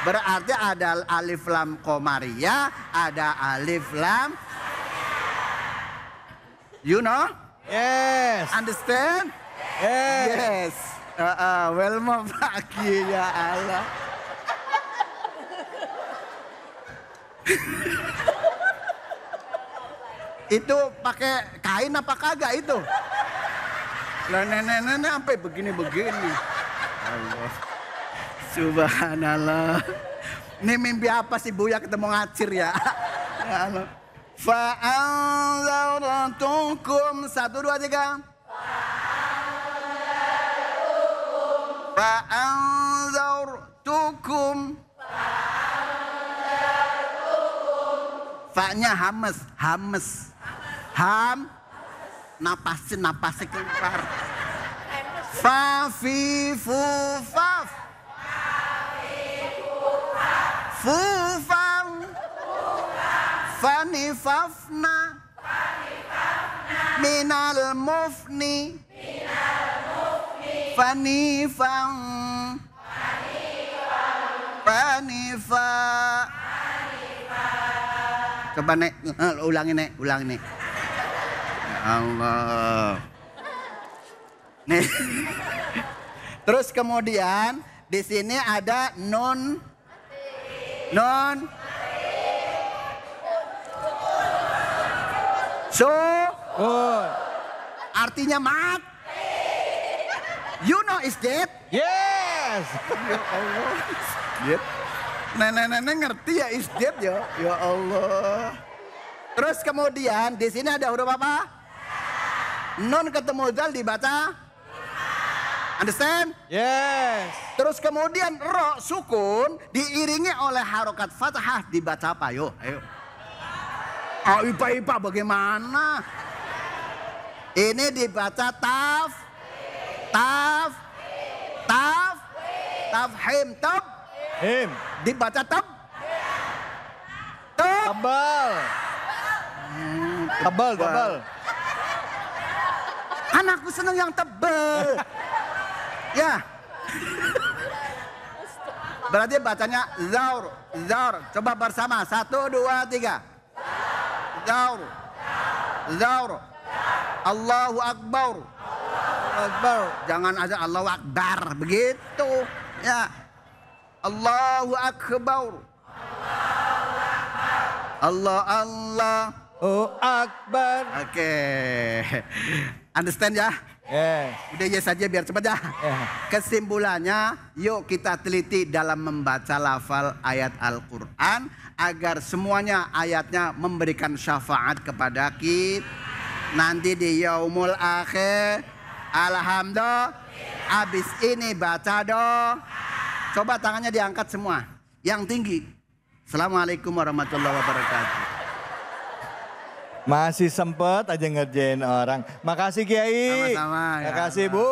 berarti ada alif lam qamariyah, ada alif lam. You know? Yes. Understand? Yes. Well mau pagi ya Allah. Itu pakai kain apa kagak itu? Lah nenek sampai begini. Allah. Subhanallah. Ini mimpi apa sih Buya ketemu ngacir ya? Ya Allah. Fa'anzartukum 1, 2, 3. Fa'anzartukum. Fa-nya hames. Napasin keluar. Fa fi fu faf. Fu fam. Fani fafna minal mufni fani fang fani fa. Coba Nek, ulangi Nek. Ya Allah. Nih. Terus kemudian di sini ada non. Artinya mat. You know is dead? Yes. Ya Allah. Dead. Nenek ngerti ya is dead ya. Ya Allah. Terus kemudian di sini ada huruf apa? Nun ketemu zal dibaca. Understand? Yes. Terus kemudian ro sukun diiringi oleh harokat fathah dibaca apa? Ayo. Ipa bagaimana? Ini dibaca tafhim. Dibaca Tebal. Tebal. Anakku seneng yang tebal. Ya. Berarti bacanya zaur. Coba bersama. 1, 2, 3. Zaur. Allahu Akbar. Jangan aja Allahu Akbar. Begitu. Ya. Allahu Akbar. Allah. Oh Akbar. Oke. Understand ya? Udah ya saja biar cepat ya. Kesimpulannya, yuk kita teliti dalam membaca lafal ayat Al-Quran agar semuanya ayatnya memberikan syafaat kepada kita. Nanti di yaumul akhir, alhamdulillah, abis ini baca dong. Coba tangannya diangkat semua, yang tinggi. Assalamualaikum warahmatullahi wabarakatuh. Masih sempet aja ngerjain orang. Makasih Kiai. Sama-sama. Makasih Bu.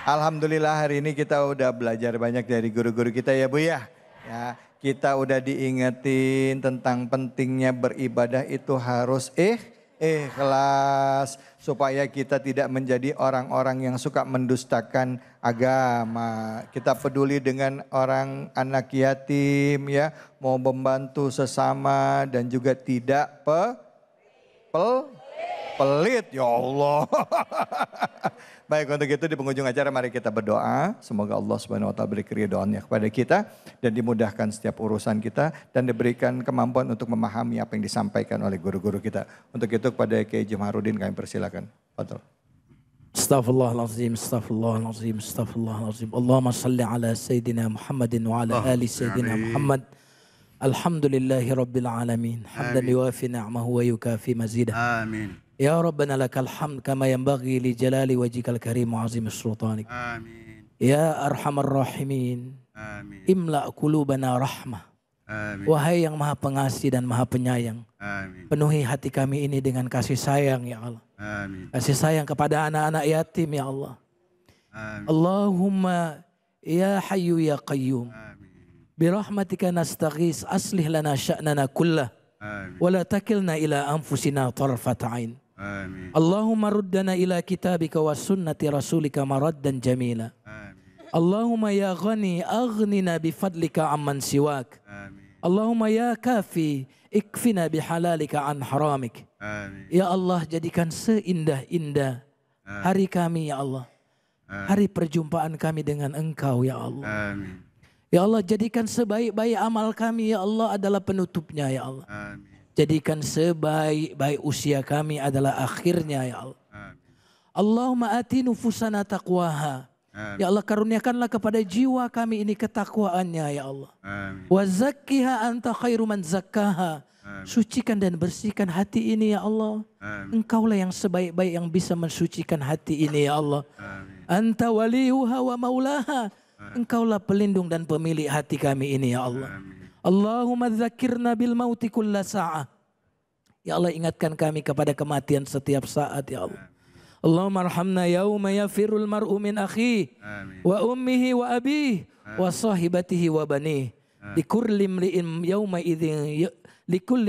Alhamdulillah hari ini kita udah belajar banyak dari guru-guru kita ya Bu ya. Kita udah diingetin tentang pentingnya beribadah itu harus ikhlas. Supaya kita tidak menjadi orang-orang yang suka mendustakan agama. Kita peduli dengan orang anak yatim ya. Mau membantu sesama dan juga tidak pelit. Ya Allah. Baik, untuk itu di penghujung acara mari kita berdoa. Semoga Allah Subhanahu wa taala beri keridhaannya kepada kita dan dimudahkan setiap urusan kita dan diberikan kemampuan untuk memahami apa yang disampaikan oleh guru-guru kita. Untuk itu kepada Kiai Jemaluddin kami persilakan. Fadhol. Astaghfirullahalazim. Allahumma salli ala Sayyidina Muhammadin wa ala ali Sayyidina Muhammad. Alhamdulillahi Rabbil Alamin. Hamdan yuwafi ni'mahu wa yukafi mazidah. Amin. Ya Rabbana lakal hamd kama yanbaghi li jalali wajhikal karim wa azim sultanik. Amin. Ya Arhamar Rahimin. Amin. Imla qulubana rahmah. Amin. Wahai yang maha pengasih dan maha penyayang. Amin. Penuhi hati kami ini dengan kasih sayang ya Allah. Amin. Kasih sayang kepada anak-anak yatim ya Allah. Amin. Allahumma ya hayyu ya qayyum. Birahmatika nastaghis aslih lana sya'nana kullah. Wa la takilna ila anfusina tarfat ain. Amin. Allahumma ruddana ila kitabika wa sunnati rasulika maraddan jamila. Allahumma ya ghani aghnina bifadlika amman siwak. Allahumma ya kafi ikfina bihalalika an haramik. Ya Allah, jadikan seindah-indah hari kami ya Allah. Hari perjumpaan kami dengan Engkau ya Allah. Ya Allah, jadikan sebaik-baik amal kami ya Allah adalah penutupnya ya Allah. Jadikan sebaik-baik usia kami adalah akhirnya ya Allah. Allahumma ati nufusana taqwaha. Ya Allah, karuniakanlah kepada jiwa kami ini ketakwaannya ya Allah. Wa zakkiha anta khairu man zakkaha. Sucikan dan bersihkan hati ini ya Allah. Engkaulah yang sebaik-baik yang bisa mensucikan hati ini ya Allah. Anta waliyuha wa maulaha. Engkaulah pelindung dan pemilik hati kami ini ya Allah. Allahumma dzakirna bil mauti kulla sa'ah. Ya Allah, ingatkan kami kepada kematian setiap saat ya Allah. Allahumma arhamna yauma yafirul mar'u min akhi wa ummihi wa abihi wa sahibatihi wa banihi. Likulli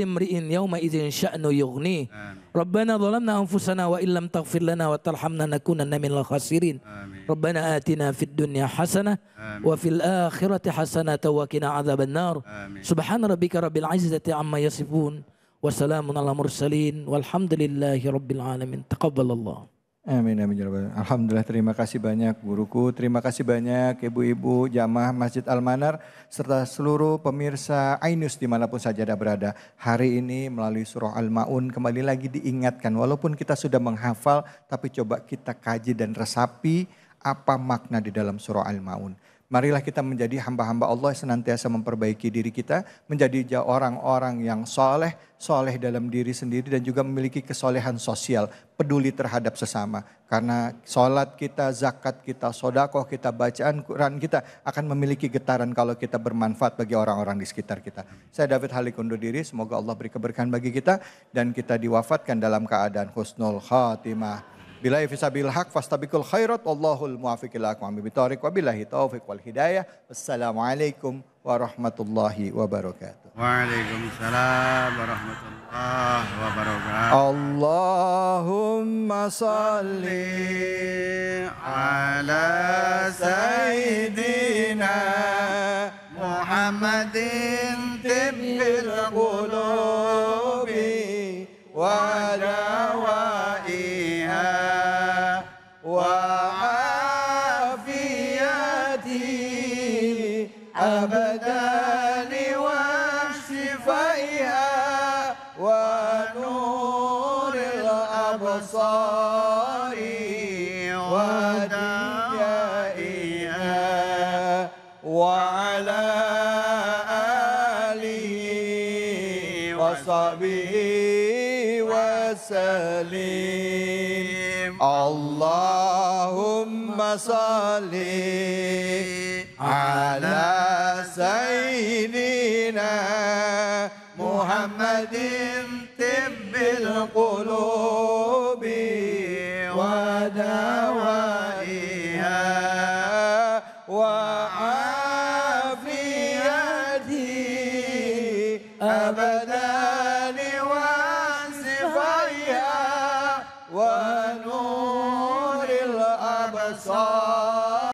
imri'in yawma idzin sya'nu yughni. Rabbana zalamna anfusana wa illam taghfir lana wa tarhamna nakunanna minal khasirin. Rabbana atina fid dunya hasanah wa fil akhirati hasanah wa qina adzabannar. Subhana rabbika rabbil izzati amma yasifun wa salamun alal mursalin walhamdulillahi rabbil alamin. Taqabbalallah. Amin, amin. Alhamdulillah, terima kasih banyak guruku, terima kasih banyak ibu-ibu jamaah Masjid Al-Manar serta seluruh pemirsa Ainus dimanapun saja Anda berada. Hari ini melalui surah Al-Ma'un kembali lagi diingatkan, walaupun kita sudah menghafal tapi coba kita kaji dan resapi apa makna di dalam surah Al-Ma'un. Marilah kita menjadi hamba-hamba Allah senantiasa memperbaiki diri kita, menjadi orang-orang yang soleh dalam diri sendiri dan juga memiliki kesolehan sosial, peduli terhadap sesama. Karena sholat kita, zakat kita, sodakoh kita, bacaan Quran kita akan memiliki getaran kalau kita bermanfaat bagi orang-orang di sekitar kita. Saya David Halik undur diri, semoga Allah beri keberkahan bagi kita dan kita diwafatkan dalam keadaan husnul khatimah. Billahi fisabil haq fastabiqul khairat wallahul muwaffiq ila aqwamit thoriq wabillahi taufiq wal hidayah. Wassalamualaikum warahmatullahi wabarakatuh. Waalaikumsalam warahmatullahi wabarakatuh. Allahumma salli ala sayyidina Muhammadin tibbil qulubi wa dawaiha wa afiyati abadani wa shifaiha wa nuril absari wa diyaiha wa ala alihi wa sahbihi wa salim. Allahumma salli ala sayyidina Muhammadin tibbil qulubi wa dawaiha wa afiyati abada